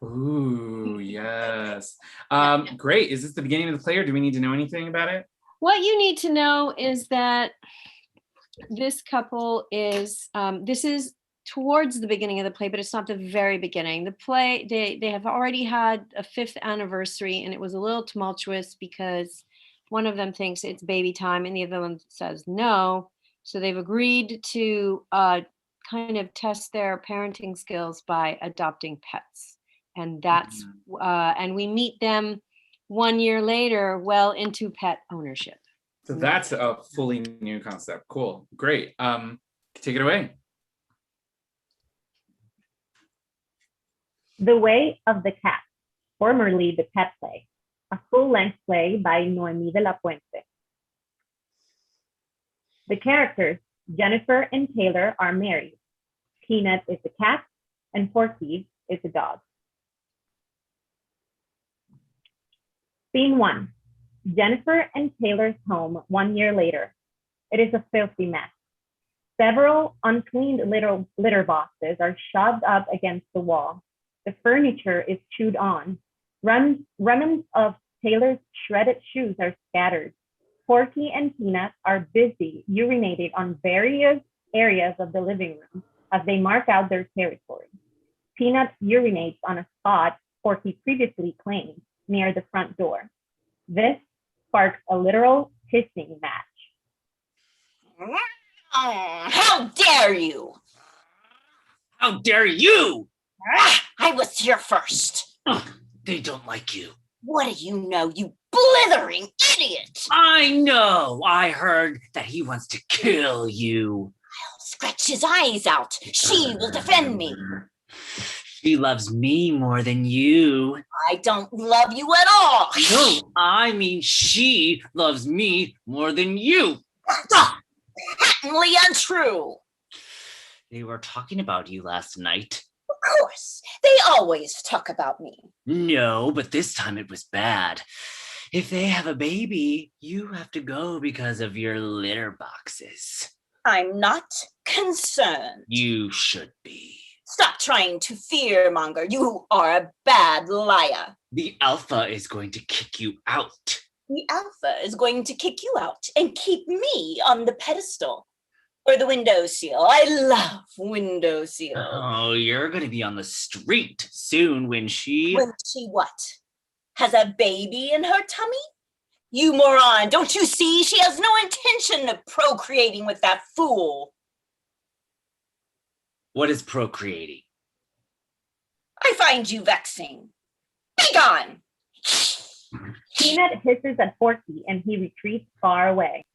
Ooh, yes. Great. Is this the beginning of the play or do we need to know anything about it? What you need to know is that this couple is, this is towards the beginning of the play, but it's not the very beginning. The play, they have already had a 5th anniversary, and it was a little tumultuous because one of them thinks it's baby time and the other one says no. So they've agreed to kind of test their parenting skills by adopting pets. And that's, and we meet them 1 year later, well into pet ownership. So that's a fully new concept. Cool. Great. Take it away. The Way of the Cat, formerly The Pet Play, a full-length play by Noemi de la Puente. The characters Jennifer and Taylor are married. Peanut is a cat and Porky is a dog. Scene 1. Jennifer and Taylor's home 1 year later. It is a filthy mess. Several uncleaned litter boxes are shoved up against the wall. The furniture is chewed on. Remnants of Taylor's shredded shoes are scattered. Porky and Peanut are busy urinating on various areas of the living room as they mark out their territory. Peanut urinates on a spot Porky previously claimed near the front door. This sparks a literal pissing match. How dare you! How dare you! I was here first. They don't like you. What do you know, you blithering idiot? I know. I heard that he wants to kill you. I'll scratch his eyes out. She will defend me. She loves me more than you. I don't love you at all. No, I mean she loves me more than you. Patently untrue. They were talking about you last night. Of course, they always talk about me. No, but this time it was bad. If they have a baby, you have to go because of your litter boxes. I'm not concerned. You should be. Stop trying to fearmonger. You are a bad liar. The Alpha is going to kick you out. The Alpha is going to kick you out and keep me on the pedestal. Or the windowsill. I love windowsill. Oh, you're going to be on the street soon when she... When she what? Has a baby in her tummy? You moron, don't you see? She has no intention of procreating with that fool. What is procreating? I find you vexing. Be gone! Peanut hisses at Porky and he retreats far away.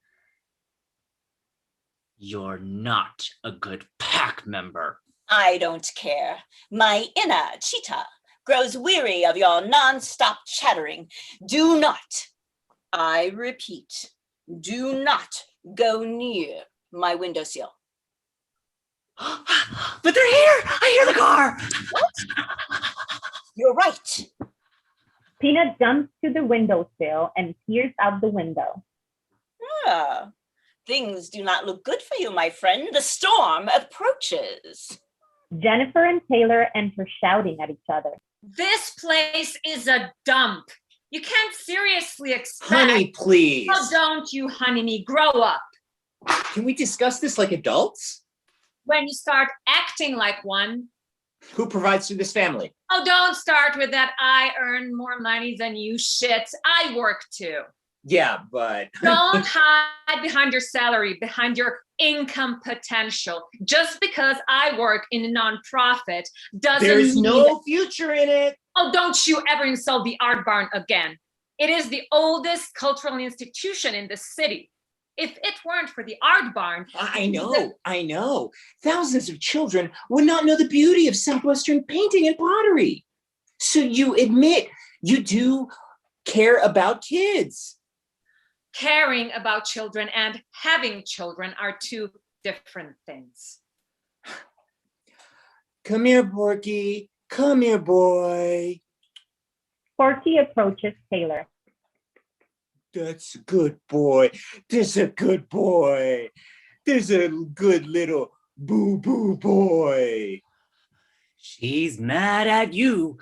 You're not a good pack member. I don't care. My inner cheetah grows weary of your non-stop chattering. Do not, I repeat, do not go near my windowsill. But they're here! I hear the car! What? You're right. Peanut jumps to the windowsill and peers out the window. Ah, things do not look good for you, my friend. The storm approaches. Jennifer and Taylor enter shouting at each other. This place is a dump. You can't seriously expect. Honey, please. Oh, don't you, honey me, grow up. Can we discuss this like adults? When you start acting like one. Who provides for this family? Oh, don't start with that I earn more money than you shit. I work too. Yeah, but... Don't hide behind your salary, behind your income potential. Just because I work in a nonprofit doesn't There's mean no future in it. Oh, don't you ever insult the Art Barn again. It is the oldest cultural institution in the city. If it weren't for the Art Barn... I know. Thousands of children would not know the beauty of Southwestern painting and pottery. So you admit you do care about kids. Caring about children and having children are two different things. Come here, Porky. Come here, boy. Porky approaches Taylor. That's a good boy. There's a good boy. There's a good little boo-boo boy. She's mad at you.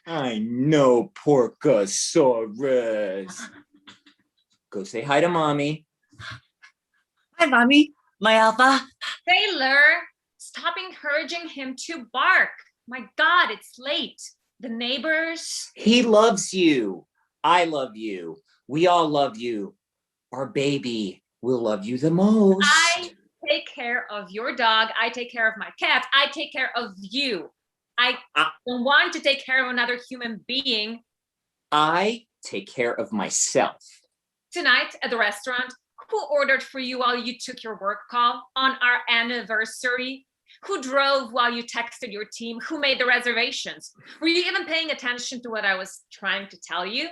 I know, Porkosaurus. Go say hi to mommy. Hi, mommy. My Alpha. Taylor, stop encouraging him to bark. My God, it's late. The neighbors. He loves you. I love you. We all love you. Our baby will love you the most. I take care of your dog. I take care of my cat. I take care of you. I don't want to take care of another human being. I take care of myself. Tonight at the restaurant, who ordered for you while you took your work call on our anniversary? Who drove while you texted your team? Who made the reservations? Were you even paying attention to what I was trying to tell you?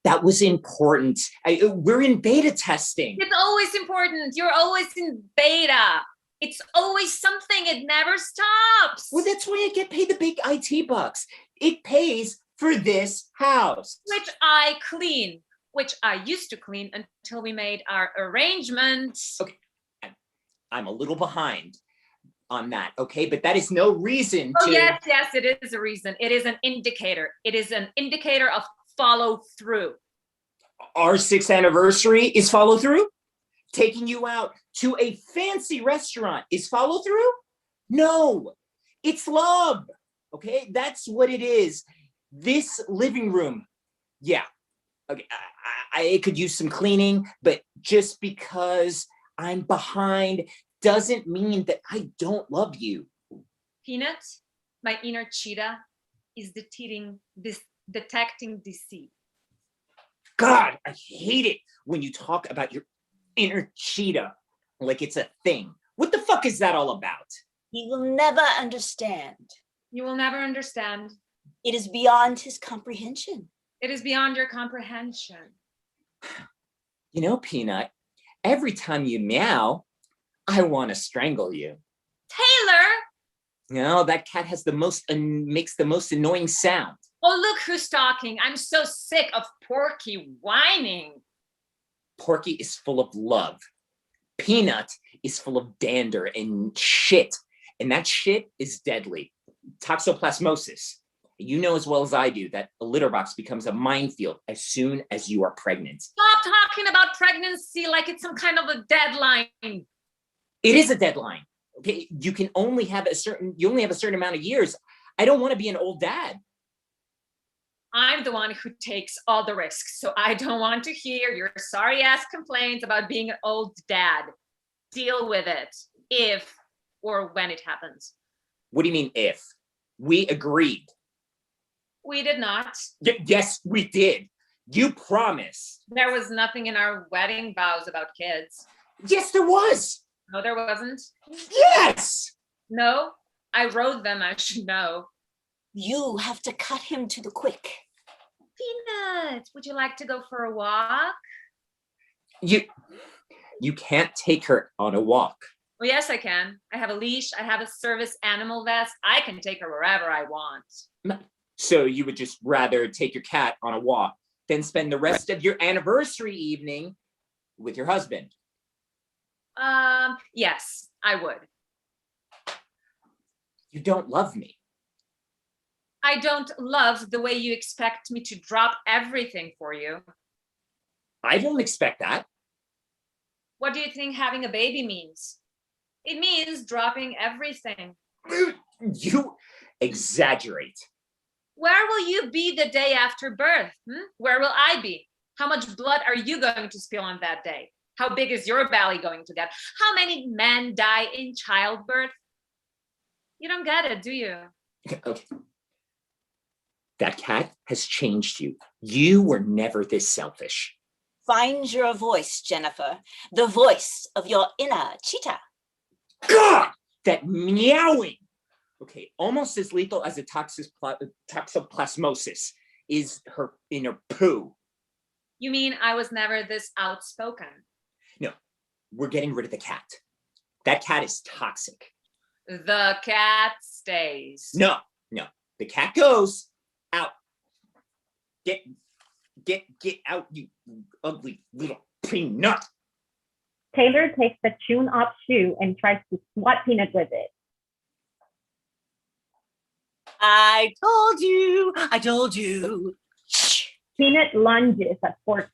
That was important. We're in beta testing. It's always important. You're always in beta. It's always something. It never stops. Well, that's why I get paid the big IT bucks. It pays for this house. Which I clean, which I used to clean until we made our arrangements. Okay, I'm a little behind on that, okay? But that is no reason Oh, to... yes, it is a reason. It is an indicator. It is an indicator of follow through. Our 6th anniversary is follow through? Taking you out to a fancy restaurant is follow through? No, it's love, okay? That's what it is. This living room, yeah, okay, I could use some cleaning, but just because I'm behind doesn't mean that I don't love you. Peanut, my inner cheetah, is detecting deceit. God, I hate it when you talk about your inner cheetah like it's a thing. What the fuck is that all about? He will never understand. You will never understand. It is beyond his comprehension. It is beyond your comprehension. You know, Peanut, every time you meow, I want to strangle you. Taylor! No, that cat has the most makes the most annoying sound. Oh, look who's talking. I'm so sick of Porky whining. Porky is full of love. Peanut is full of dander and shit. And that shit is deadly. Toxoplasmosis. You know as well as I do that a litter box becomes a minefield as soon as you are pregnant. Stop talking about pregnancy like it's some kind of a deadline. It is a deadline. Okay, you only have a certain amount of years. I don't want to be an old dad. I'm the one who takes all the risks, so I don't want to hear your sorry ass complaints about being an old dad. Deal with it if or when it happens. What do you mean if? We agreed. We did not. Yes, we did. You promised. There was nothing in our wedding vows about kids. Yes, there was. No, there wasn't. Yes. No, I wrote them, I should know. You have to cut him to the quick. Peanut, would you like to go for a walk? You can't take her on a walk. Well, yes, I can. I have a leash. I have a service animal vest. I can take her wherever I want. So you would just rather take your cat on a walk than spend the rest of your anniversary evening with your husband? Yes, I would. You don't love me. I don't love the way you expect me to drop everything for you. I don't expect that. What do you think having a baby means? It means dropping everything. You exaggerate. Where will you be the day after birth? Where will I be? How much blood are you going to spill on that day? How big is your belly going to get? How many men die in childbirth? You don't get it, do you? Okay. That cat has changed you. You were never this selfish. Find your voice, Jennifer. The voice of your inner cheetah. God, that meowing. Okay, almost as lethal as a toxoplasmosis is her inner poo. You mean I was never this outspoken? No, we're getting rid of the cat. That cat is toxic. The cat stays. No, the cat goes out. Get out, you ugly little peanut. Taylor takes the tune-up shoe and tries to swat Peanut with it. I told you. Peanut lunges at Porky.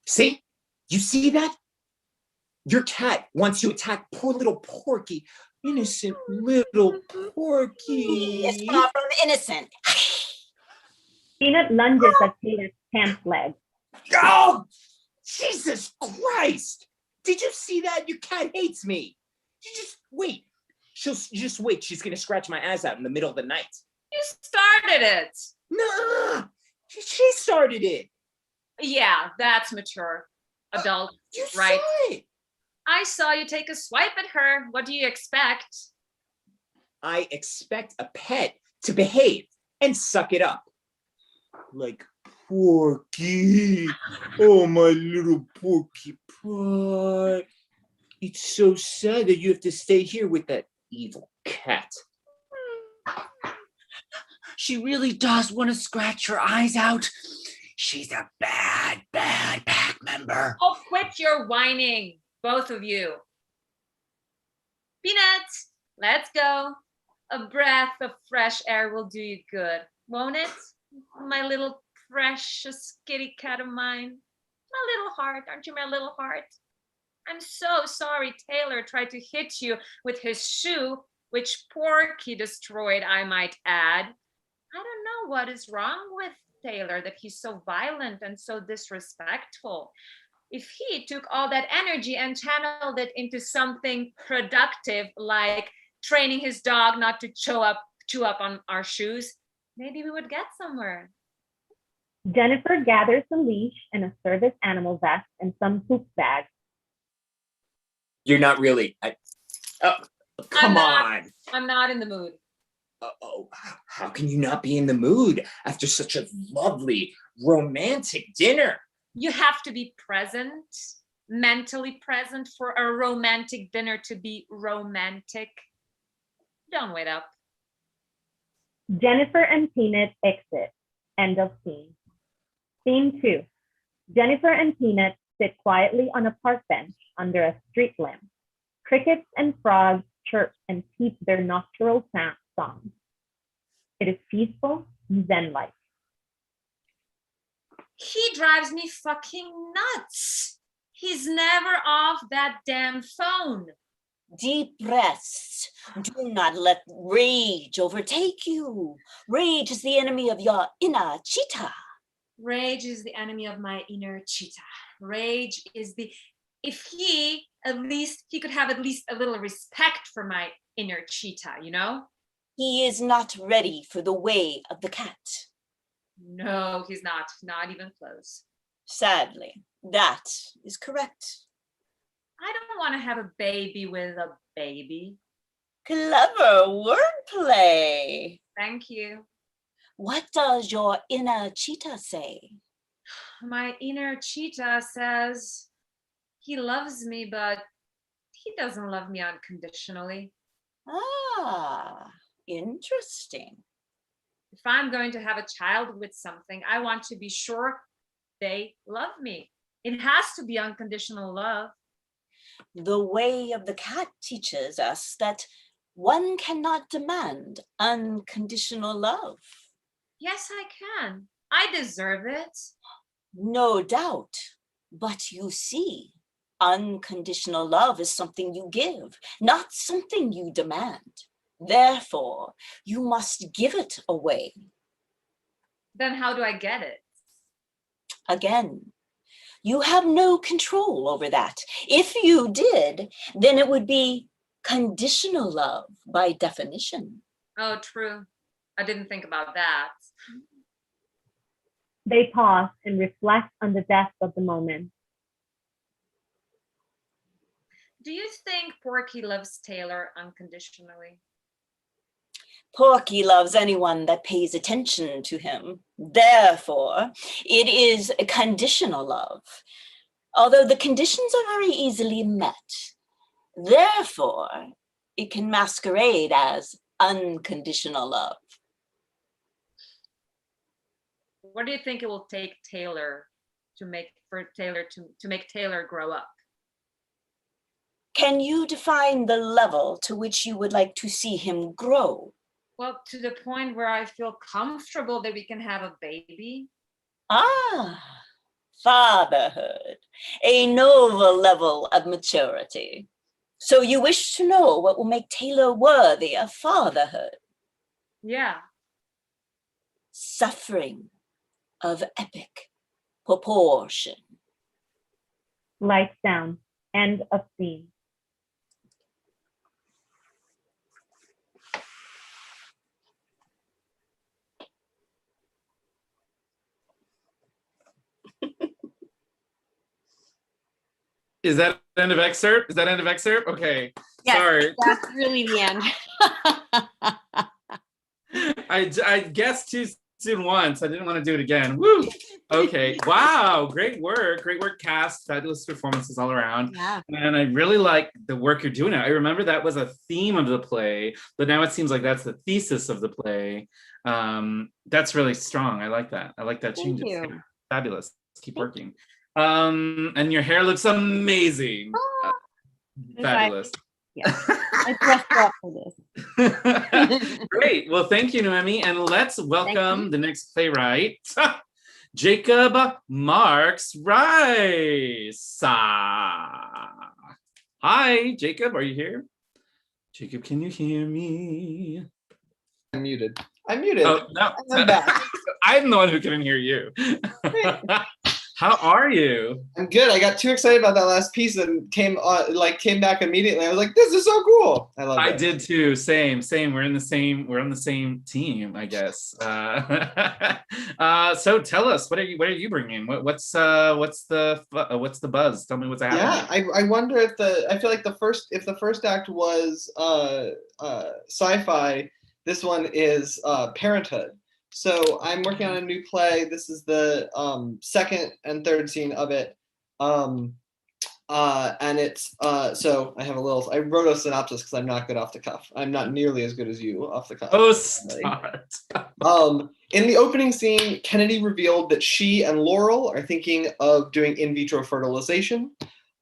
See? You see that? Your cat wants to attack poor little Porky. Innocent little Porky. It's far from innocent. Peanut lunges at Taylor's pants leg. Oh, Jesus Christ! Did you see that? Your cat hates me. You just wait. She'll just wait. She's gonna scratch my ass out in the middle of the night. You started it. Nah, she started it. Yeah, that's mature. Adult, You right? saw it. I saw you take a swipe at her. What do you expect? I expect a pet to behave and suck it up. like Porky. Oh, my little Porky Pie. It's so sad that you have to stay here with that evil cat. She really does want to scratch her eyes out. She's a bad pack member. Oh, quit your whining, both of you. Peanuts, let's go. A breath of fresh air will do you good, won't it? My little precious kitty cat of mine. My little heart, aren't you my little heart? I'm so sorry Taylor tried to hit you with his shoe, which Porky destroyed, I might add. I don't know what is wrong with Taylor that he's so violent and so disrespectful. If he took all that energy and channeled it into something productive, like training his dog not to chew up on our shoes, maybe we would get somewhere. Jennifer gathers a leash and a service animal vest and some poop bags. You're not really. Come on. I'm not in the mood. Oh, how can you not be in the mood after such a lovely romantic dinner? You have to be present, mentally present for a romantic dinner to be romantic. Don't wait up. Jennifer and Peanut exit. End of scene. Scene 2. Jennifer and Peanut sit quietly on a park bench under a street lamp. Crickets and frogs chirp and peep their nocturnal songs. It is peaceful, zen-like. He drives me fucking nuts. He's never off that damn phone. Deep breaths. Do not let rage overtake you. Rage is the enemy of your inner cheetah. Rage is the enemy of my inner cheetah. Rage is the, if he could have at least a little respect for my inner cheetah, you know? He is not ready for the way of the cat. No, he's not even close. Sadly, that is correct. I don't want to have a baby with a baby. Clever wordplay. Thank you. What does your inner cheetah say? My inner cheetah says he loves me, but he doesn't love me unconditionally. Ah, interesting. If I'm going to have a child with something, I want to be sure they love me. It has to be unconditional love. The way of the cat teaches us that one cannot demand unconditional love. Yes, I can. I deserve it. No doubt. But you see, unconditional love is something you give, not something you demand. Therefore, you must give it away. Then how do I get it? Again, you have no control over that. If you did, then it would be conditional love by definition. Oh, true. I didn't think about that. They pause and reflect on the depth of the moment. Do you think Porky loves Taylor unconditionally? Porky loves anyone that pays attention to him. Therefore, it is a conditional love, although the conditions are very easily met. Therefore, it can masquerade as unconditional love. What do you think it will take Taylor to make Taylor grow up? Can you define the level to which you would like to see him grow? Well, to the point where I feel comfortable that we can have a baby. Ah, fatherhood, a novel level of maturity. So you wish to know what will make Taylor worthy of fatherhood? Yeah. Suffering of epic proportion. Lights down. End of scene. Is that end of excerpt? Is that end of excerpt? Okay. Yes, Sorry. that's really the end. I guess too did once. I didn't want to do it again. Woo! Okay. Wow. Great work. Great work, cast. Fabulous performances all around. Yeah. And I really like the work you're doing now. I remember that was a theme of the play, but now it seems like that's the thesis of the play. That's really strong. I like that. I like that Thank changes. you. Fabulous. Keep working. And your hair looks amazing. Fabulous. Yeah, I dressed up for this. Great. Well, thank you, Noemi. And let's welcome the next playwright, Jacob Marks Rice. Hi, Jacob. Are you here? Jacob, can you hear me? I'm muted. I'm muted. Oh, no. I'm back. I'm the one who couldn't hear you. How are you? I'm good. I got too excited about that last piece and came back immediately. I was like, "This is so cool!" I love it. I did too. Same. We're on the same team, I guess. So tell us, what are you bringing? What's the buzz? Tell me what's happening. Yeah, I wonder if I feel like the first act was sci-fi, this one is parenthood. So I'm working on a new play. This is the second and third scene of it. And it's so I wrote a synopsis because I'm not good off the cuff. I'm not nearly as good as you off the cuff. Oh, start. In the opening scene, Kennedy revealed that she and Laurel are thinking of doing in vitro fertilization.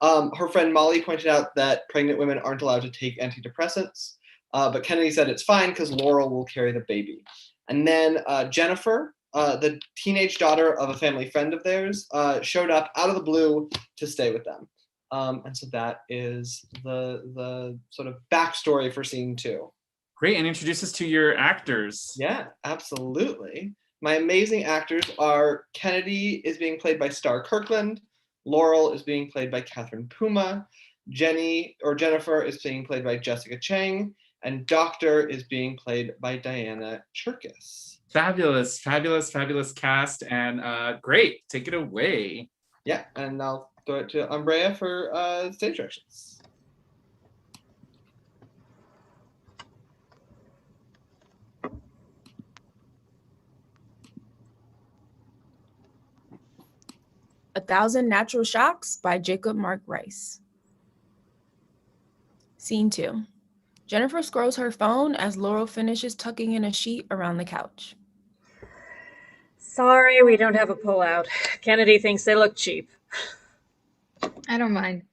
Her friend Molly pointed out that pregnant women aren't allowed to take antidepressants, but Kennedy said it's fine because Laurel will carry the baby. And then Jennifer, the teenage daughter of a family friend of theirs, showed up out of the blue to stay with them. And so that is the sort of backstory for scene 2. Great, and introduce us to your actors. Yeah, absolutely. My amazing actors are Kennedy is being played by Star Kirkland, Laurel is being played by Catherine Puma, Jennifer is being played by Jessica Chang, and Doctor is being played by Diana Cherkis. Fabulous cast, and great. Take it away. Yeah, and I'll throw it to Umbrea for stage directions. A Thousand Natural Shocks by Jacob Mark Rice. Scene 2. Jennifer scrolls her phone as Laurel finishes tucking in a sheet around the couch. Sorry, we don't have a pullout. Kennedy thinks they look cheap. I don't mind.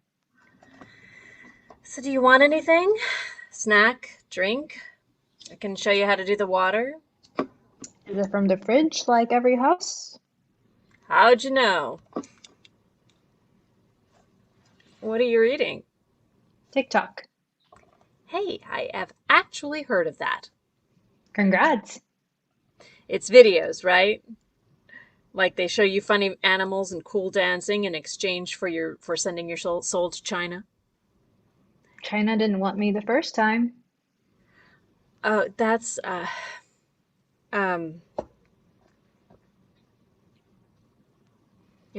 So do you want anything? Snack? Drink? I can show you how to do the water. Is it from the fridge like every house? How'd you know? What are you reading? TikTok. Hey, I have actually heard of that. Congrats. It's videos, right? Like they show you funny animals and cool dancing in exchange for sending your soul to China. China didn't want me the first time. Oh, that's your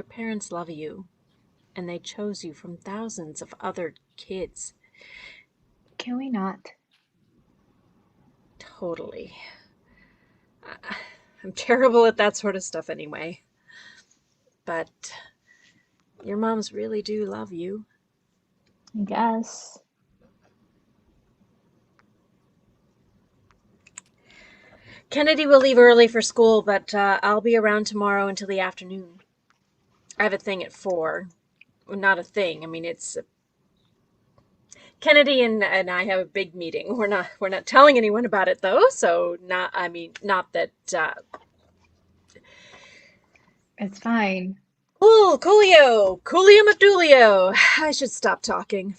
parents love you, and they chose you from thousands of other kids. Can we not? Totally. I'm terrible at that sort of stuff anyway. But your moms really do love you. I guess. Kennedy will leave early for school, but I'll be around tomorrow until the afternoon. I have a thing at 4. Well, not a thing. I mean, it's Kennedy and I have a big meeting. We're not telling anyone about it though. So not that. It's fine. Coolio McDoolio. I should stop talking.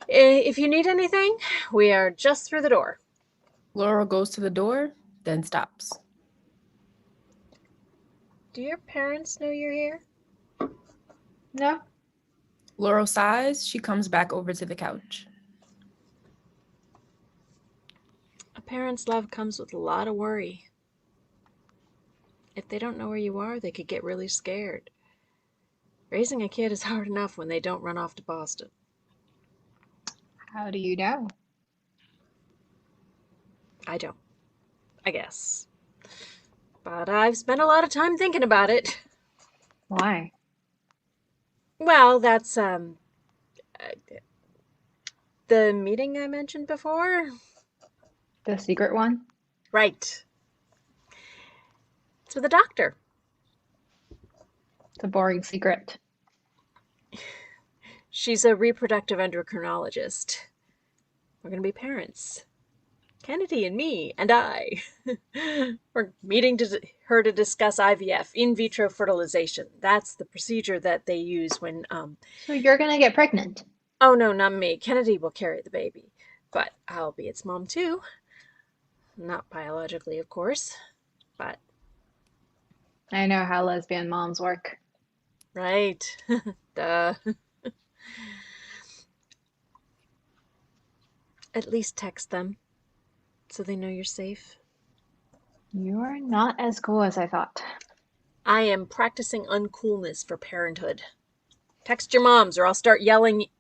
If you need anything, we are just through the door. Laurel goes to the door, then stops. Do your parents know you're here? No. Laurel sighs. She comes back over to the couch. A parent's love comes with a lot of worry. If they don't know where you are, they could get really scared. Raising a kid is hard enough when they don't run off to Boston. How do you know? I don't. I guess. But I've spent a lot of time thinking about it. Why? Well, that's the meeting I mentioned before. The secret one? Right. It's with a doctor. It's a boring secret. She's a reproductive endocrinologist. We're going to be parents. Kennedy and me and I. We're meeting her to discuss IVF, in vitro fertilization. That's the procedure that they use when So you're gonna get pregnant. Oh no, not me. Kennedy will carry the baby, but I'll be its mom too. Not biologically, of course, but I know how lesbian moms work. right. Duh. At least text them so they know you're safe. You're not as cool as I thought. I am practicing uncoolness for parenthood. Text your moms or I'll start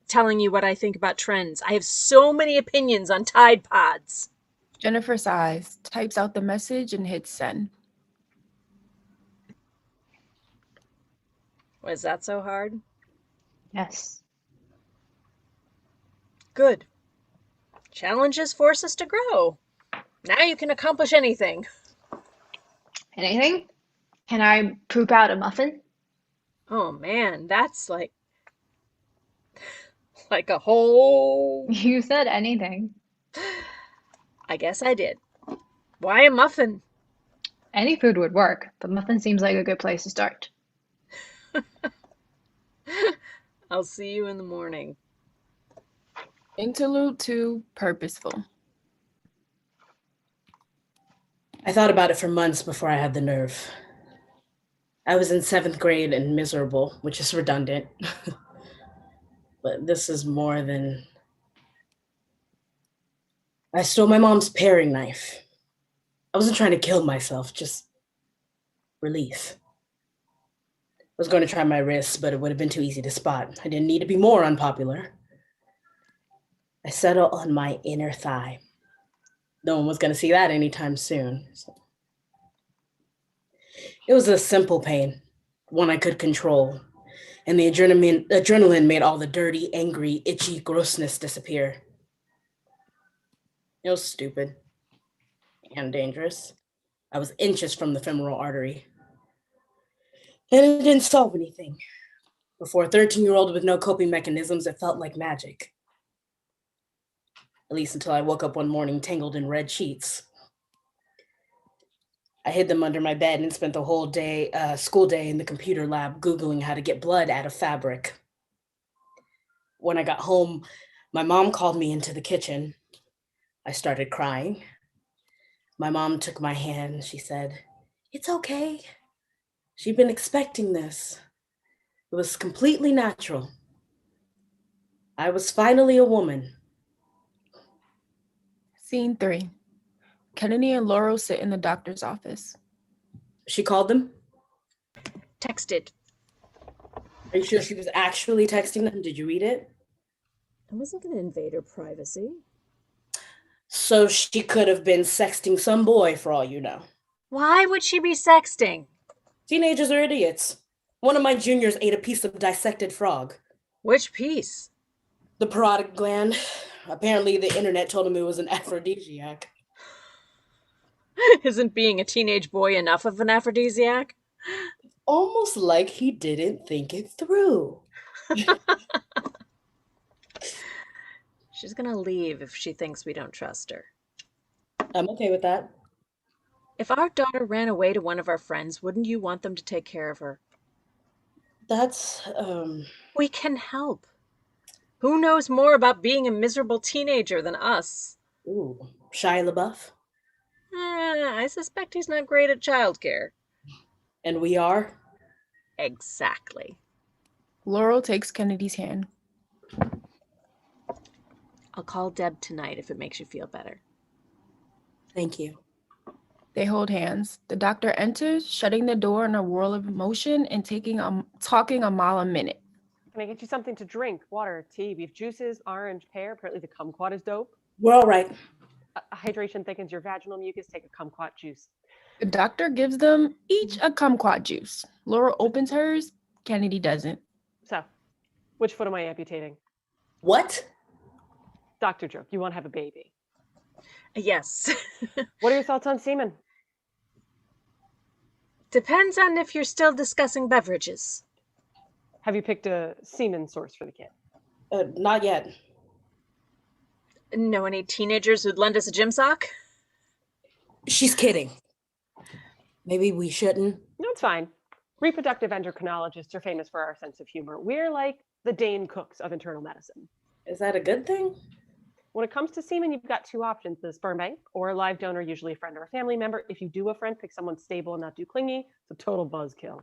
telling you what I think about trends. I have so many opinions on Tide Pods. Jennifer sighs, types out the message, and hits send. Was that so hard? Yes. Good. Challenges force us to grow. Now you can accomplish anything. Anything? Can I poop out a muffin? Oh man, that's like a whole... You said anything. I guess I did. Why a muffin? Any food would work, but muffin seems like a good place to start. I'll see you in the morning. Interlude 2, Purposeful. I thought about it for months before I had the nerve. I was in 7th grade and miserable, which is redundant. But this is more than... I stole my mom's paring knife. I wasn't trying to kill myself, just relief. I was going to try my wrist, but it would have been too easy to spot. I didn't need to be more unpopular. I settled on my inner thigh. No one was going to see that anytime soon. So. It was a simple pain, one I could control, and the adrenaline made all the dirty, angry, itchy grossness disappear. It was stupid and dangerous. I was inches from the femoral artery. And it didn't solve anything. For a 13-year-old with no coping mechanisms, it felt like magic. At least until I woke up one morning tangled in red sheets. I hid them under my bed and spent the whole day, school day in the computer lab Googling how to get blood out of fabric. When I got home, my mom called me into the kitchen. I started crying. My mom took my hand. She said, "It's okay. She'd been expecting this. It was completely natural. I was finally a woman." Scene 3. Kennedy and Laurel sit in the doctor's office. She called them? Texted. Are you sure she was actually texting them? Did you read it? I wasn't going to invade her privacy. So she could have been sexting some boy for all you know. Why would she be sexting? Teenagers are idiots. One of my juniors ate a piece of dissected frog. Which piece? The parotid gland. Apparently the internet told him it was an aphrodisiac. Isn't being a teenage boy enough of an aphrodisiac? Almost like he didn't think it through. She's gonna leave if she thinks we don't trust her. I'm okay with that. If our daughter ran away to one of our friends, wouldn't you want them to take care of her? That's, We can help. Who knows more about being a miserable teenager than us? Ooh, Shia LaBeouf? I suspect he's not great at childcare. And we are? Exactly. Laurel takes Kennedy's hand. I'll call Deb tonight if it makes you feel better. Thank you. They hold hands. The doctor enters, shutting the door in a whirl of emotion and talking a mile a minute. Can I get you something to drink? Water, tea, beef juices, orange, pear. Apparently the kumquat is dope. We're all right. Hydration thickens your vaginal mucus. Take a kumquat juice. The doctor gives them each a kumquat juice. Laura opens hers, Kennedy doesn't. So, which foot am I amputating? What? Doctor joke. You want to have a baby. Yes. What are your thoughts on semen? Depends on if you're still discussing beverages. Have you picked a semen source for the kid? Not yet. Know any teenagers who'd lend us a gym sock? She's kidding. Maybe we shouldn't. No, it's fine. Reproductive endocrinologists are famous for our sense of humor. We're like the Dane Cooks of internal medicine. Is that a good thing? When it comes to semen, you've got two options: the sperm bank or a live donor, usually a friend or a family member. If you do a friend, pick someone stable and not too clingy. It's a total buzzkill.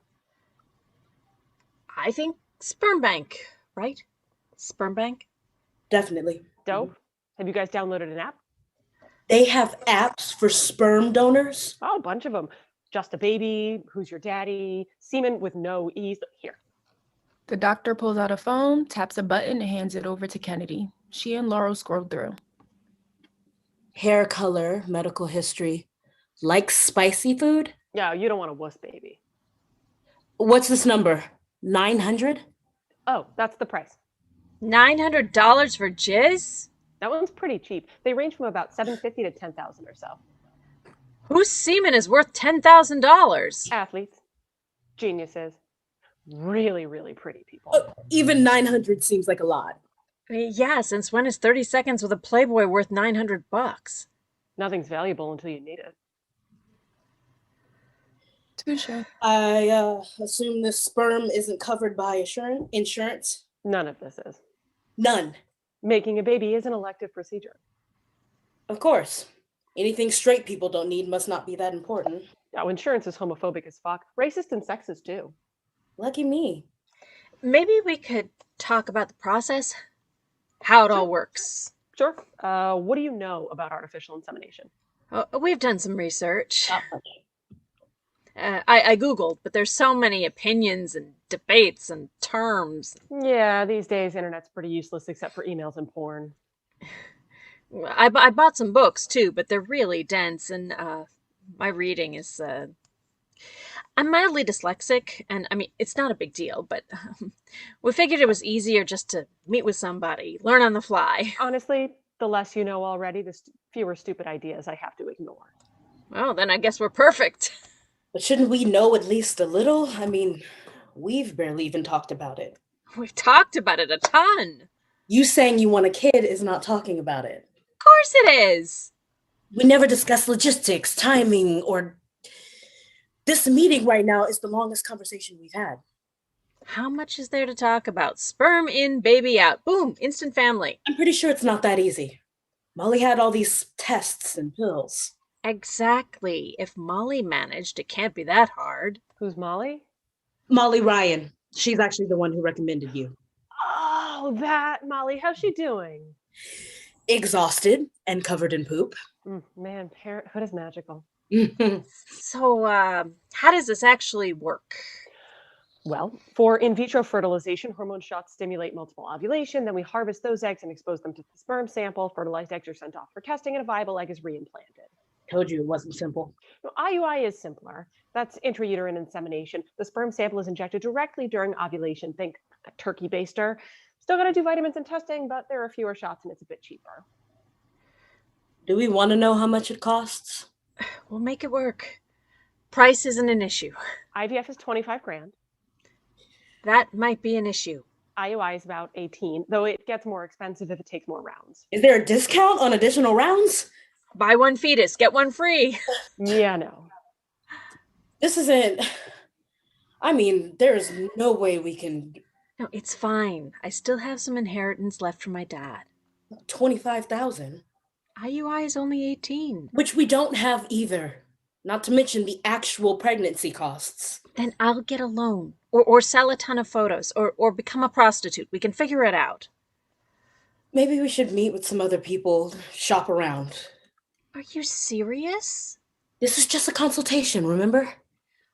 I think sperm bank, right? Sperm bank? Definitely. Dope. Have you guys downloaded an app? They have apps for sperm donors? Oh, a bunch of them. Just a Baby, Who's Your Daddy, Semen with no E's. Here. The doctor pulls out a phone, taps a button, and hands it over to Kennedy. She and Laurel scroll through. Hair color, medical history. Like spicy food? Yeah, you don't want a wuss baby. What's this number? 900? Oh, that's the price. $900 for jizz? That one's pretty cheap. They range from about $750 to $10,000 or so. Whose semen is worth $10,000? Athletes, geniuses, really, really pretty people. Even 900 seems like a lot. Yeah, since when is 30 seconds with a Playboy worth $900? Nothing's valuable until you need it. Touche. I assume this sperm isn't covered by insurance? None of this is. None. Making a baby is an elective procedure. Of course. Anything straight people don't need must not be that important. Now, insurance is homophobic as fuck, racist and sexist too. Lucky me. Maybe we could talk about the process, how it all works. Sure. What do you know about artificial insemination? We've done some research. Not much. I Googled, but there's so many opinions and debates and terms. Yeah, these days, internet's pretty useless except for emails and porn. I bought some books too, but they're really dense, and my reading is. I'm mildly dyslexic, and I mean, it's not a big deal, but we figured it was easier just to meet with somebody, learn on the fly. Honestly, the less you know already, the fewer stupid ideas I have to ignore. Well, then I guess we're perfect. But shouldn't we know at least a little? I mean, we've barely even talked about it. We've talked about it a ton. You saying you want a kid is not talking about it. Of course it is. We never discuss logistics, timing, or... This meeting right now is the longest conversation we've had. How much is there to talk about? Sperm in, baby out. Boom, instant family. I'm pretty sure it's not that easy. Molly had all these tests and pills. Exactly. If Molly managed, it can't be that hard. Who's Molly? Molly Ryan. She's actually the one who recommended you. Oh, that Molly. How's she doing? Exhausted and covered in poop. Man, parenthood is magical. So, how does this actually work? Well, for in vitro fertilization, hormone shots stimulate multiple ovulation. Then we harvest those eggs and expose them to the sperm sample. Fertilized eggs are sent off for testing, and a viable egg is reimplanted. Told you it wasn't simple. No, IUI is simpler. That's intrauterine insemination. The sperm sample is injected directly during ovulation. Think a turkey baster. Still got to do vitamins and testing, but there are fewer shots and it's a bit cheaper. Do we want to know how much it costs? We'll make it work. Price isn't an issue. IVF is 25 grand. That might be an issue. IUI is about 18, though it gets more expensive if it takes more rounds. Is there a discount on additional rounds? Buy one fetus, get one free. Yeah, no. This isn't... I mean, there's no way we can... No, it's fine. I still have some inheritance left from my dad. 25,000? IUI is only 18. Which we don't have either. Not to mention the actual pregnancy costs. Then I'll get a loan. Or sell a ton of photos. Or become a prostitute. We can figure it out. Maybe we should meet with some other people, shop around. Are you serious? This is just a consultation, remember?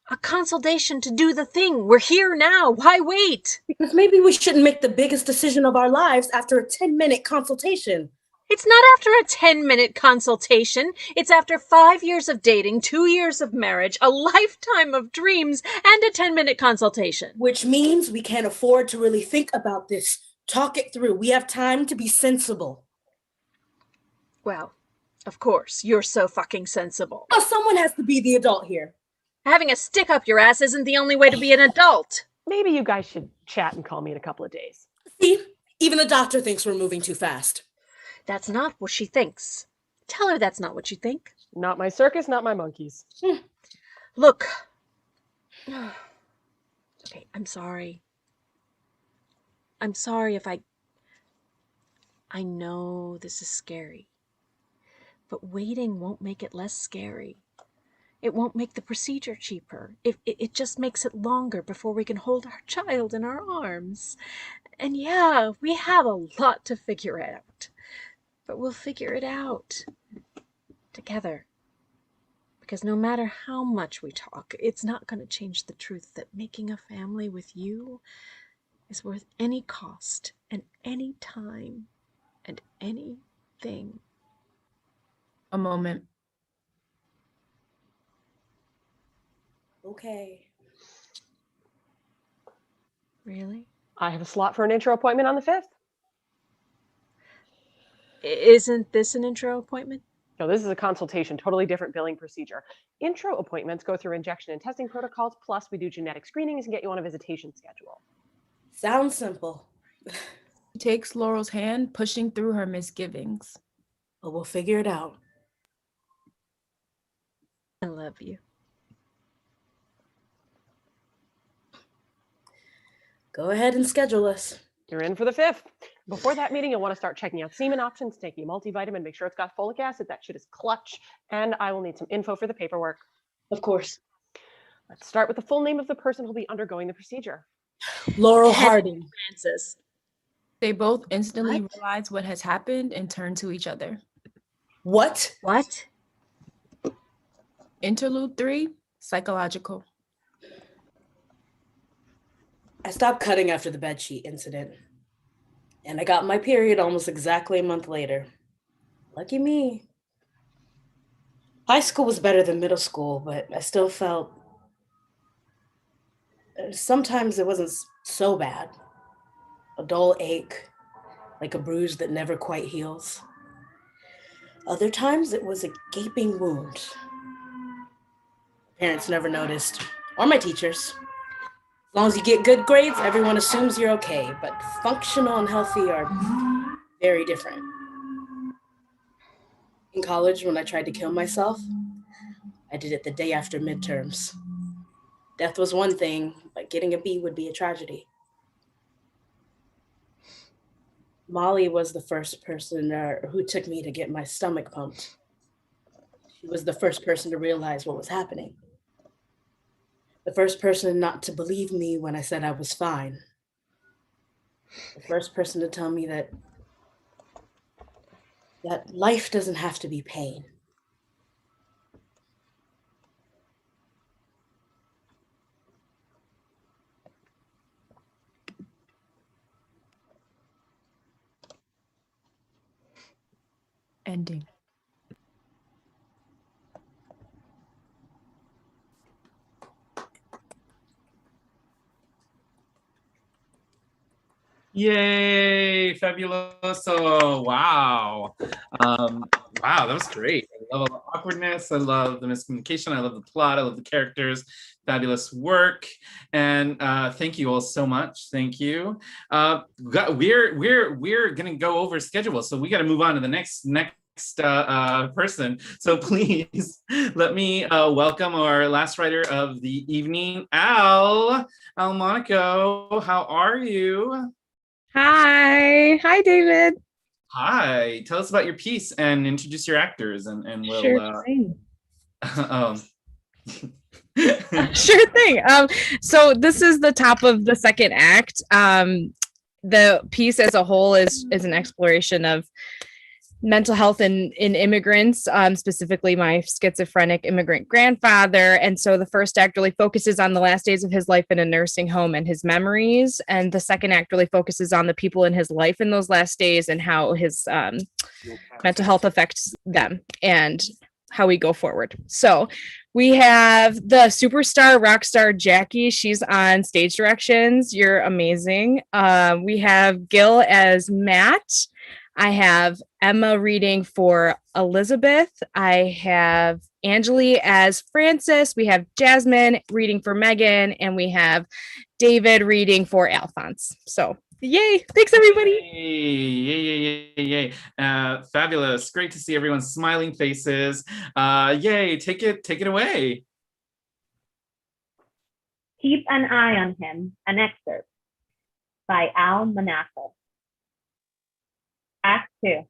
A consultation to do the thing. We're here now. Why wait? Because maybe we shouldn't make the biggest decision of our lives after a 10-minute consultation. It's not after a 10-minute consultation. It's after 5 years of dating, 2 years of marriage, a lifetime of dreams, and a 10-minute consultation. Which means we can't afford to really think about this. Talk it through. We have time to be sensible. Well, of course, you're so fucking sensible. Oh, someone has to be the adult here. Having a stick up your ass isn't the only way to be an adult. Maybe you guys should chat and call me in a couple of days. See? Even the doctor thinks we're moving too fast. That's not what she thinks. Tell her that's not what you think. Not my circus, not my monkeys. Look. Okay, I'm sorry. I'm sorry if I know this is scary. But waiting won't make it less scary. It won't make the procedure cheaper. It just makes it longer before we can hold our child in our arms. And yeah, we have a lot to figure out. But we'll figure it out. Together. Because no matter how much we talk, it's not going to change the truth that making a family with you is worth any cost and any time and anything. A moment. Okay. Really? I have a slot for an intro appointment on the 5th. Isn't this an intro appointment? No, this is a consultation, totally different billing procedure. Intro appointments go through injection and testing protocols, plus we do genetic screenings and get you on a visitation schedule. Sounds simple. She takes Laurel's hand, pushing through her misgivings. But we'll figure it out. I love you. Go ahead and schedule us. You're in for the 5th. Before that meeting, you'll want to start checking out semen options, taking a multivitamin, make sure it's got folic acid. That shit is clutch. And I will need some info for the paperwork. Of course. Let's start with the full name of the person who'll be undergoing the procedure. Laurel Harding. Francis. They both instantly realize what has happened and turn to each other. What? What? Interlude 3, psychological. I stopped cutting after the bedsheet incident. And I got my period almost exactly a month later. Lucky me. High school was better than middle school, but I still felt sometimes it wasn't so bad. A dull ache, like a bruise that never quite heals. Other times it was a gaping wound. Parents never noticed, or my teachers. As long as you get good grades, everyone assumes you're okay, but functional and healthy are very different. In college, when I tried to kill myself, I did it the day after midterms. Death was one thing, but getting a B would be a tragedy. Molly was the first person who took me to get my stomach pumped. She was the first person to realize what was happening. The first person not to believe me when I said I was fine. The first person to tell me that life doesn't have to be pain. Ending. Yay, fabuloso. Wow. Wow, that was great. I love all the awkwardness. I love the miscommunication. I love the plot. I love the characters. Fabulous work. And thank you all so much. Thank you. We're gonna go over schedule, so we got to move on to the next person. So please let me welcome our last writer of the evening, Al Monaco. How are you? Hi, David. Hi. Tell us about your piece and introduce your actors, and we'll. Sure thing. Sure thing. So this is the top of the second act. The piece as a whole is an exploration of mental health in immigrants, specifically my schizophrenic immigrant grandfather. And so the first act really focuses on the last days of his life in a nursing home and his memories. And the second act really focuses on the people in his life in those last days and how his mental health affects them and how we go forward. So we have the superstar rock star Jackie. She's on stage directions. You're amazing. We have Gil as Matt. I have Emma reading for Elizabeth. I have Angeli as Francis. We have Jasmine reading for Megan, and we have David reading for Alphonse. So yay. Thanks, everybody. Yay. Fabulous. Great to see everyone's smiling faces. Yay. Take it away. Keep an Eye on Him, an excerpt by Al Manako. Act 2.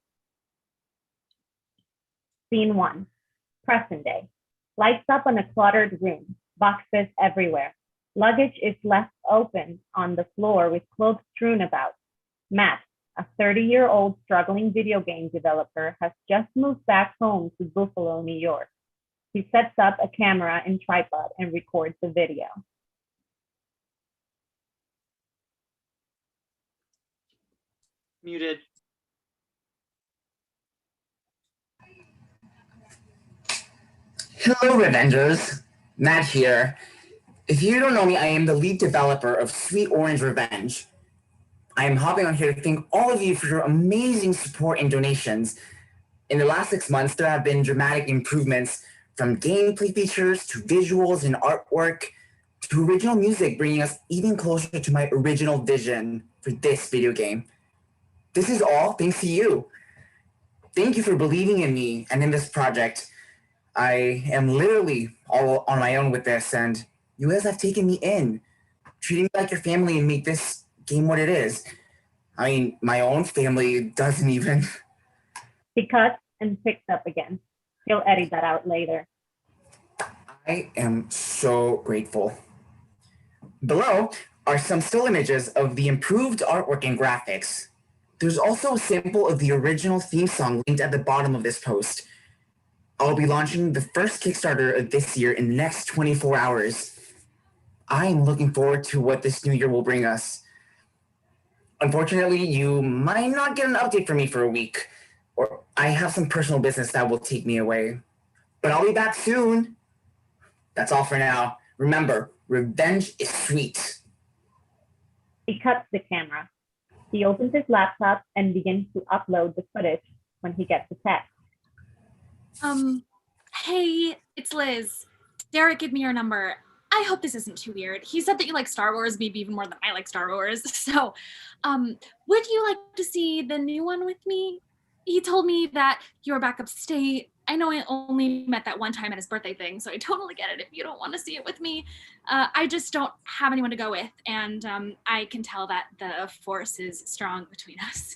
Scene 1. Present day. Lights up on a cluttered room. Boxes everywhere. Luggage is left open on the floor with clothes strewn about. Matt, a 30-year-old struggling video game developer, has just moved back home to Buffalo, New York. He sets up a camera and tripod and records the video. Muted. Hello, Revengers. Matt here. If you don't know me, I am the lead developer of Sweet Orange Revenge. I am hopping on here to thank all of you for your amazing support and donations. In the last 6 months, there have been dramatic improvements from gameplay features to visuals and artwork to original music, bringing us even closer to my original vision for this video game. This is all thanks to you. Thank you for believing in me and in this project. I am literally all on my own with this, and you guys have taken me in, treating me like your family and make this game what it is. I mean, my own family doesn't even. He cuts and picks up again. He'll edit that out later. I am so grateful. Below are some still images of the improved artwork and graphics. There's also a sample of the original theme song linked at the bottom of this post. I'll be launching the first Kickstarter of this year in the next 24 hours. I am looking forward to what this new year will bring us. Unfortunately, you might not get an update from me for a week, or I have some personal business that will take me away. But I'll be back soon. That's all for now. Remember, revenge is sweet. He cuts the camera. He opens his laptop and begins to upload the footage when he gets a text. Hey, it's Liz. Derek gave me your number. I hope this isn't too weird. He said that you like Star Wars, maybe even more than I like Star Wars. So, would you like to see the new one with me? He told me that you're back upstate. I know I only met that one time at his birthday thing, so I totally get it if you don't want to see it with me. I just don't have anyone to go with, and I can tell that the force is strong between us.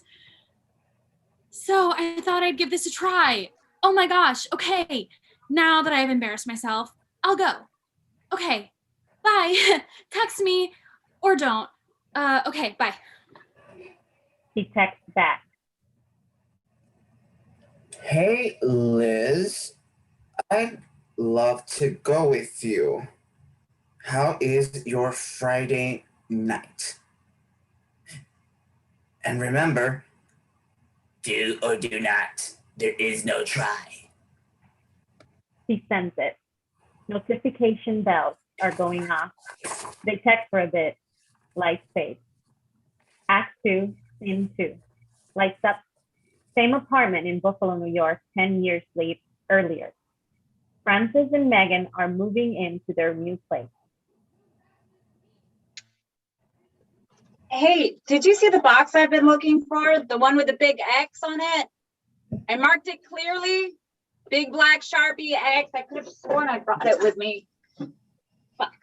So I thought I'd give this a try. Oh my gosh, okay. Now that I've embarrassed myself, I'll go. Okay, bye. Text me or don't. Okay, bye. He texts back. Hey, Liz. I'd love to go with you. How is your Friday night? And remember, do or do not. There is no try. He sends it. Notification bells are going off. They text for a bit. Lights fade. Act 2, Scene 2. Lights up. Same apartment in Buffalo, New York, 10 years earlier. Francis and Megan are moving into their new place. Hey, did you see the box I've been looking for? The one with the big X on it? I marked it clearly. Big black Sharpie X. I could have sworn I brought it with me. Fuck.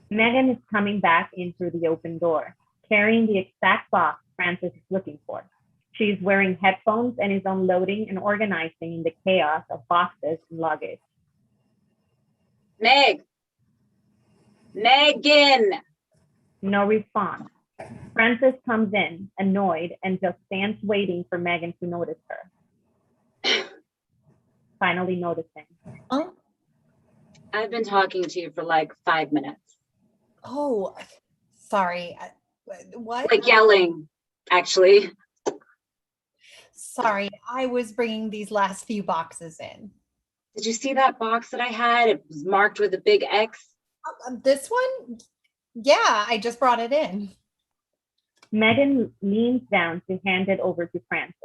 Megan is coming back in through the open door, carrying the exact box Francis is looking for. She's wearing headphones and is unloading and organizing in the chaos of boxes and luggage. Megan. No response. Frances comes in, annoyed, and just stands waiting for Megan to notice her. Finally noticing. Oh, I've been talking to you for like 5 minutes. Oh, sorry. What? Like yelling, actually. Sorry, I was bringing these last few boxes in. Did you see that box that I had? It was marked with a big X. This one? Yeah, I just brought it in. Megan leans down to hand it over to Frances.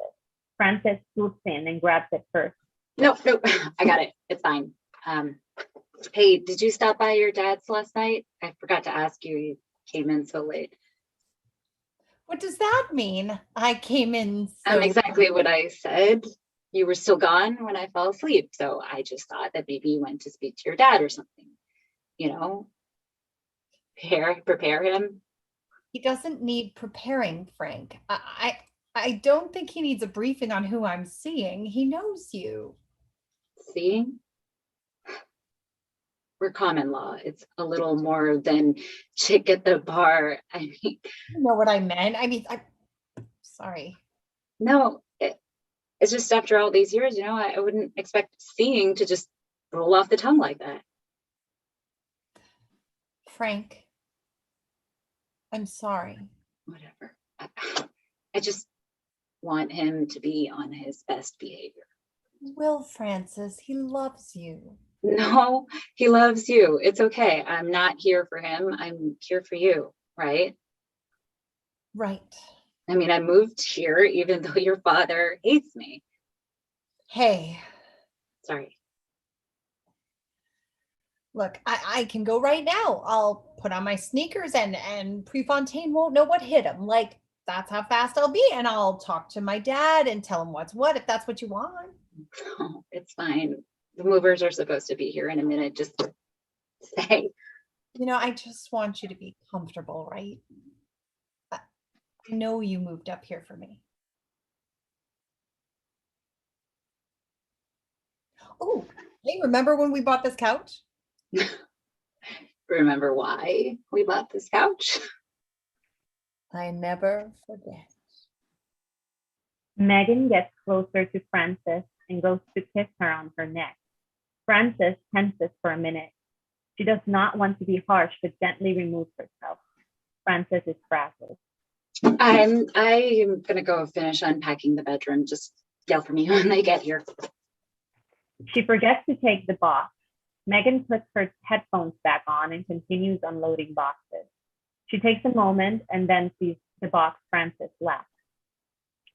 Frances swoops in and grabs it first. No, I got it. It's fine. Hey, did you stop by your dad's last night? I forgot to ask you. You came in so late. What does that mean? I came in so... Exactly what I said. You were still gone when I fell asleep. So I just thought that maybe you went to speak to your dad or something. You know, prepare him. He doesn't need preparing, Frank. I don't think he needs a briefing on who I'm seeing. He knows you. Seeing? We're common law. It's a little more than chick at the bar. I mean, you know what I meant. I mean, sorry. No, it's just after all these years, you know, I wouldn't expect seeing to just roll off the tongue like that. Frank, I'm sorry. Whatever. I just want him to be on his best behavior. Will Francis, he loves you. No, he loves you. It's okay. I'm not here for him. I'm here for you, right? Right. I mean, I moved here even though your father hates me. Hey. Sorry. Look, I can go right now. I'll put on my sneakers and Prefontaine won't know what hit him. Like, that's how fast I'll be. And I'll talk to my dad and tell him what's what, if that's what you want. Oh, it's fine. The movers are supposed to be here in a minute. Just say. You know, I just want you to be comfortable, right? I know you moved up here for me. Oh, hey, remember when we bought this couch? Remember why we bought this couch? I never forget. Megan gets closer to Frances and goes to kiss her on her neck. Frances tenses for a minute. She does not want to be harsh, but gently removes herself. Frances is frazzled. I'm gonna go finish unpacking the bedroom. Just yell for me when they get here. She forgets to take the box. Megan puts her headphones back on and continues unloading boxes. She takes a moment and then sees the box Frances left.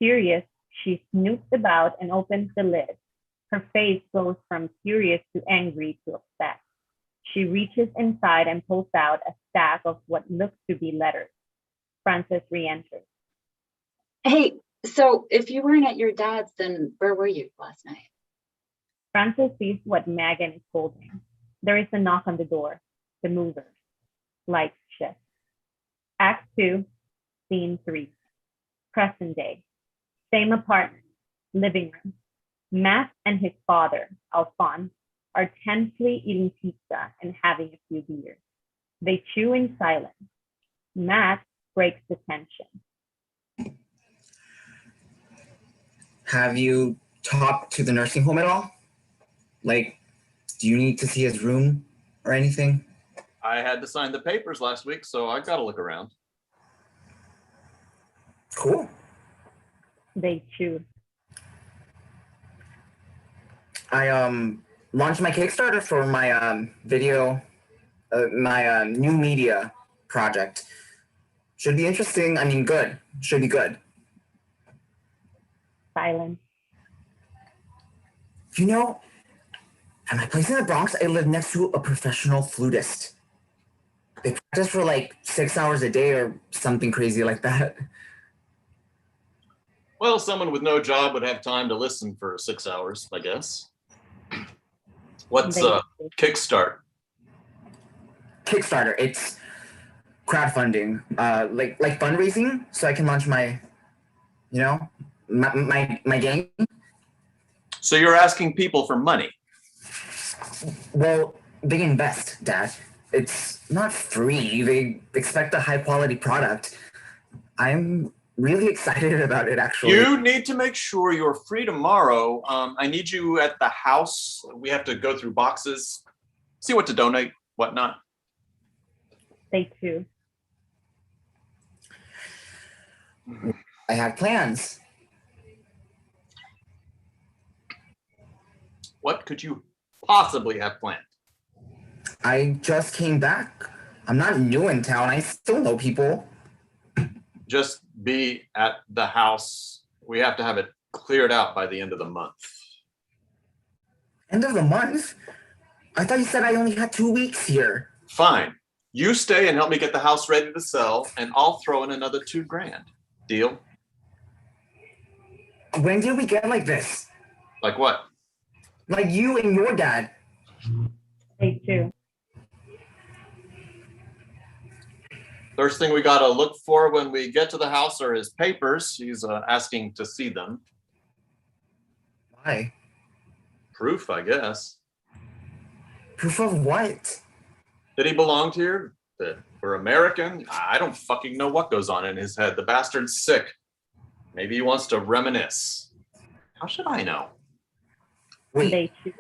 Curious, she snoops about and opens the lid. Her face goes from curious to angry to upset. She reaches inside and pulls out a stack of what looks to be letters. Frances re-enters. Hey, so if you weren't at your dad's, then where were you last night? Frances sees what Megan is holding. There is a knock on the door. The movers. Lights shift. Act 2, Scene 3. Present day. Same apartment. Living room. Matt and his father, Alphonse, are tensely eating pizza and having a few beers. They chew in silence. Matt breaks the tension. Have you talked to the nursing home at all? Like, do you need to see his room or anything? I had to sign the papers last week, so I got to look around. Cool. They chew. I launched my Kickstarter for my video, my new media project. Should be interesting. I mean, good. Should be good. Silence. You know, at my place in the Bronx, I live next to a professional flutist. They practice for like 6 hours a day or something crazy like that. Well, someone with no job would have time to listen for 6 hours, I guess. What's Kickstart? Kickstarter, it's crowdfunding, like fundraising, so I can launch my, you know, my game. So you're asking people for money? Well, they invest, Dad. It's not free. They expect a high quality product. I'm really excited about it, actually. You need to make sure you're free tomorrow. I need you at the house. We have to go through boxes, see what to donate, whatnot. Day 2. I had plans. What could you possibly have planned? I just came back. I'm not new in town. I still know people. Just be at the house. We have to have it cleared out by the end of the month. End of the month? I thought you said I only had 2 weeks here. Fine. You stay and help me get the house ready to sell, and I'll throw in another $2,000. Deal? When did we get like this? Like what? Like you and your dad. Day 2. First thing we gotta look for when we get to the house are his papers. He's asking to see them. Why? Proof, I guess. Proof of what? That he belonged here? That we're American? I don't fucking know what goes on in his head. The bastard's sick. Maybe he wants to reminisce. How should I know? Wait. Day 2.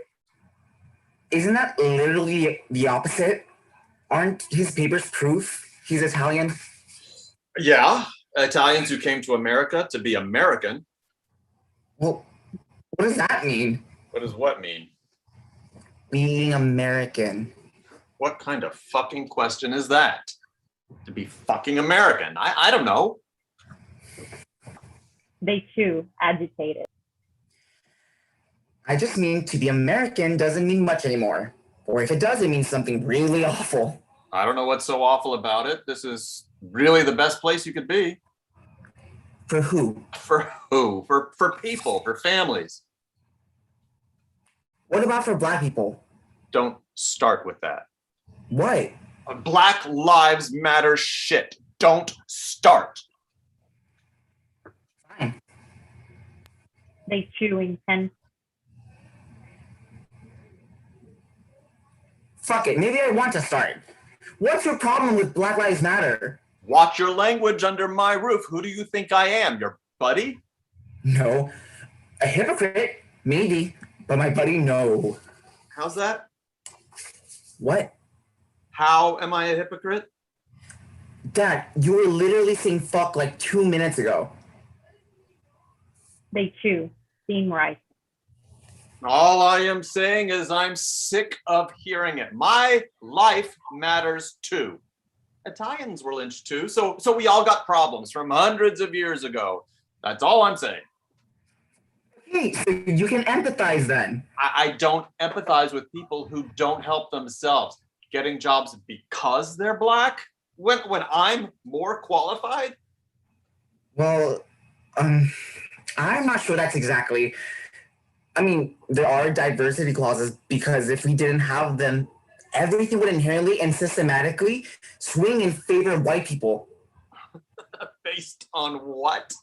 Isn't that literally the opposite? Aren't his papers proof he's Italian? Yeah, Italians who came to America to be American. Well, what does that mean? What does what mean? Being American. What kind of fucking question is that? To be fucking American? I don't know. Day 2. Agitated. I just mean to be American doesn't mean much anymore. Or if it does, it means something really awful. I don't know what's so awful about it. This is really the best place you could be. For who? For who? For people, for families. What about for Black people? Don't start with that. What? Black Lives Matter shit. Don't start. Fine. Day 2. Intense. Fuck it, maybe I want to start. What's your problem with Black Lives Matter? Watch your language under my roof. Who do you think I am? Your buddy? No. A hypocrite? Maybe. But my buddy, no. How's that? What? How am I a hypocrite? Dad, you were literally saying fuck like 2 minutes ago. Day 2. Theme rise. All I am saying is I'm sick of hearing it. My life matters too. Italians were lynched too, so we all got problems from hundreds of years ago. That's all I'm saying. Hey, so you can empathize then. I don't empathize with people who don't help themselves getting jobs because they're Black when I'm more qualified. Well, I'm not sure that's exactly. I mean, there are diversity clauses because if we didn't have them, everything would inherently and systematically swing in favor of white people. Based on what?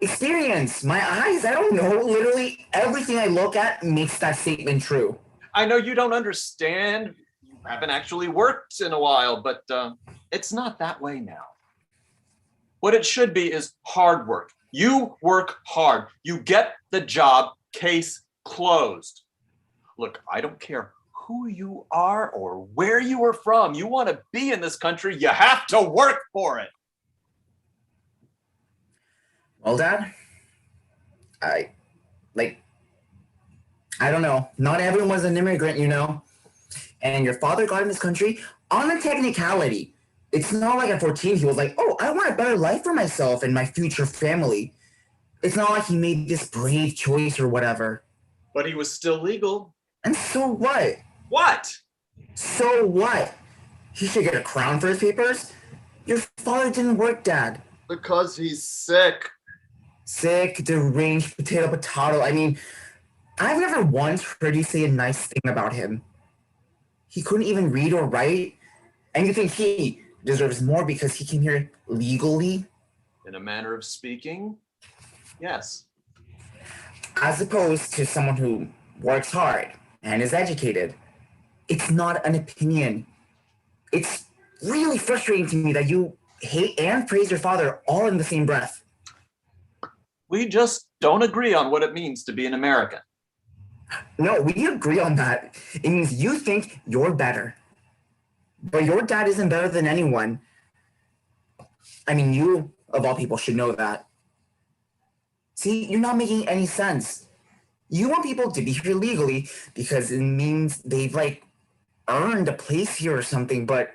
Experience. My eyes. I don't know. Literally everything I look at makes that statement true. I know you don't understand. You haven't actually worked in a while, but it's not that way now. What it should be is hard work. You work hard. You get the job. Case closed. Look, I don't care who you are or where you are from. You want to be in this country, you have to work for it. Well, Dad, I don't know. Not everyone was an immigrant, you know. And your father got in this country on a technicality. It's not like at 14 he was like, oh, I want a better life for myself and my future family. It's not like he made this brave choice or whatever. But he was still legal. And so what? What? So what? He should get a crown for his papers? Your father didn't work, Dad. Because he's sick. Sick, deranged, potato. I mean, I've never once heard you say a nice thing about him. He couldn't even read or write. And you think he deserves more because he came here legally? In a manner of speaking, yes. As opposed to someone who works hard and is educated. It's not an opinion. It's really frustrating to me that you hate and praise your father all in the same breath. We just don't agree on what it means to be an American. No, we agree on that. It means you think you're better. But your dad isn't better than anyone. I mean, you, of all people, should know that. See, you're not making any sense. You want people to be here legally because it means they've, like, earned a place here or something, but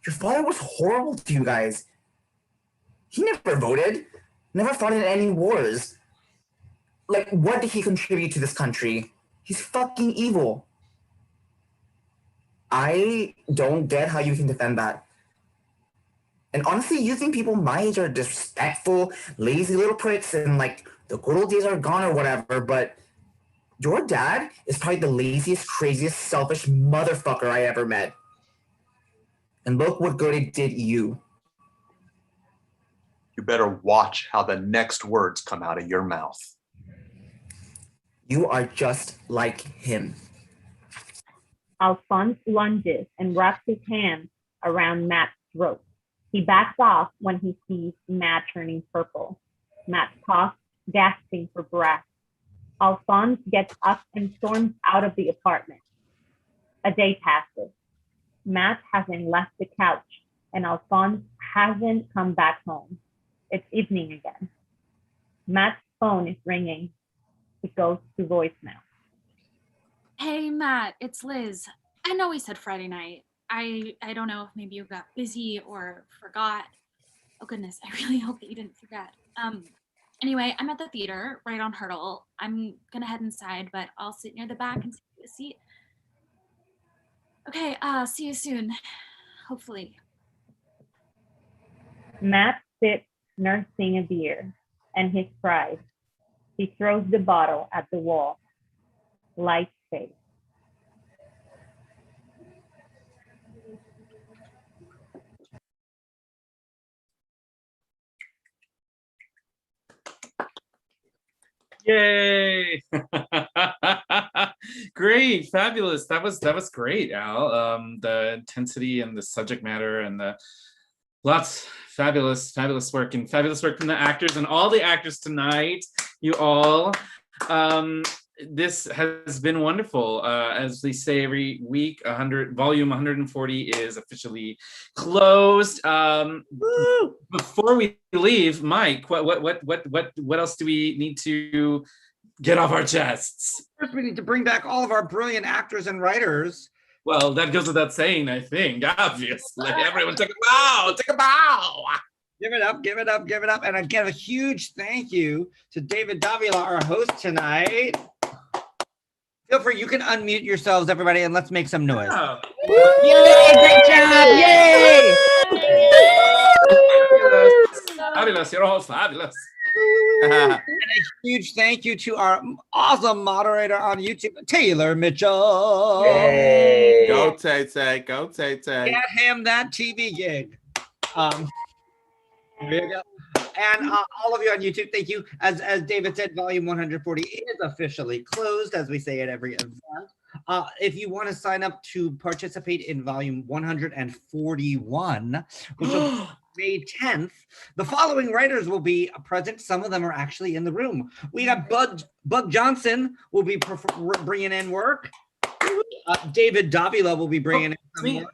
your father was horrible to you guys. He never voted, never fought in any wars. Like, what did he contribute to this country? He's fucking evil. I don't get how you can defend that. And honestly, you think people my age are disrespectful, lazy little pricks, and like the good old days are gone or whatever, but your dad is probably the laziest, craziest, selfish motherfucker I ever met. And look what good it did you. You better watch how the next words come out of your mouth. You are just like him. Alphonse lunges and wraps his hands around Matt's throat. He backs off when he sees Matt turning purple. Matt coughs, gasping for breath. Alphonse gets up and storms out of the apartment. A day passes. Matt hasn't left the couch, and Alphonse hasn't come back home. It's evening again. Matt's phone is ringing. It goes to voicemail. Hey, Matt, it's Liz. I know we said Friday night. I don't know if maybe you got busy or forgot. Oh goodness, I really hope that you didn't forget. Anyway, I'm at the theater right on Hurdle. I'm gonna head inside, but I'll sit near the back and see a seat. Okay, see you soon. Hopefully. Matt sits nursing a beer, and his pride. He throws the bottle at the wall. Lights fade. Yay! Great, fabulous. That was great, Al. The intensity and the subject matter and the lots fabulous work and fabulous work from the actors and all the actors tonight. You all. This has been wonderful. As we say every week, volume 140 is officially closed. Before we leave, Mike, what else do we need to get off our chests? First, we need to bring back all of our brilliant actors and writers. Well, that goes without saying, I think, obviously. Everyone take a bow, take a bow. Give it up, give it up, give it up. And again, a huge thank you to David Davila, our host tonight. Feel free, you can unmute yourselves, everybody, and let's make some noise. Oh. Yay, great job, yay! Fabulous, you're all fabulous. And a huge thank you to our awesome moderator on YouTube, Taylor Mitchell. Yay. Go Tay-Tay, go Tay-Tay. Get him that TV gig. There you go. And all of you on YouTube, thank you. As David said, volume 140 is officially closed, as we say at every event. If you want to sign up to participate in volume 141, which will be May 10th, the following writers will be present. Some of them are actually in the room. We got Bug Johnson will be bringing in work. David Davila will be bringing in some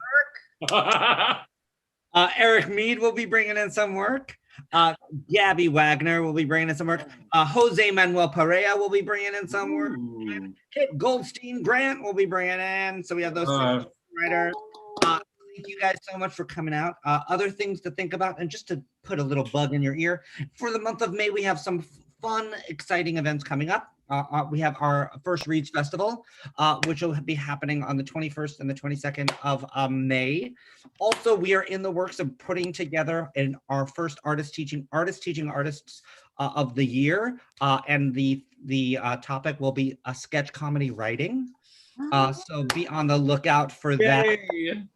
work. Eric Mead will be bringing in some work. Gabby Wagner will be bringing in some work. Jose Manuel Perea will be bringing in some work. Kit Goldstein Grant will be bringing in. So we have those writers. Thank you guys so much for coming out. Other things to think about, and just to put a little bug in your ear, for the month of May, we have some fun, exciting events coming up. We have our first Reads Festival, which will be happening on the 21st and the 22nd of May. Also, we are in the works of putting together our first artists teaching artists of the year, and the topic will be a sketch comedy writing. So be on the lookout for that,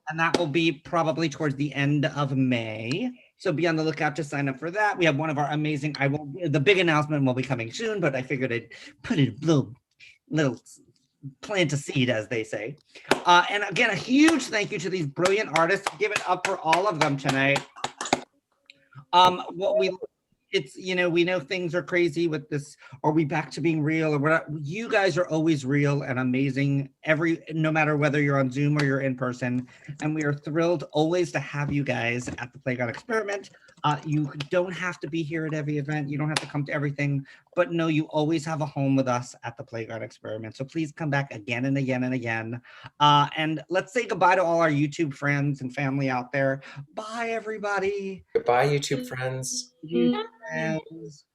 and that will be probably towards the end of May. So be on the lookout to sign up for that. We have one of our amazing, the big announcement will be coming soon, but I figured I'd put a little plant a seed, as they say. And again, a huge thank you to these brilliant artists. Give it up for all of them tonight. What we it's we know things are crazy with this. Are we back to being real or what? You guys are always real and amazing no matter whether you're on Zoom or you're in person, and we are thrilled always to have you guys at the Playground Experiment. You don't have to be here at every event, you don't have to come to everything, but no, you always have a home with us at the Playground Experiment. So please come back again and again and again. And let's say goodbye to all our YouTube friends and family out there. Bye everybody. Goodbye, YouTube friends. YouTube friends.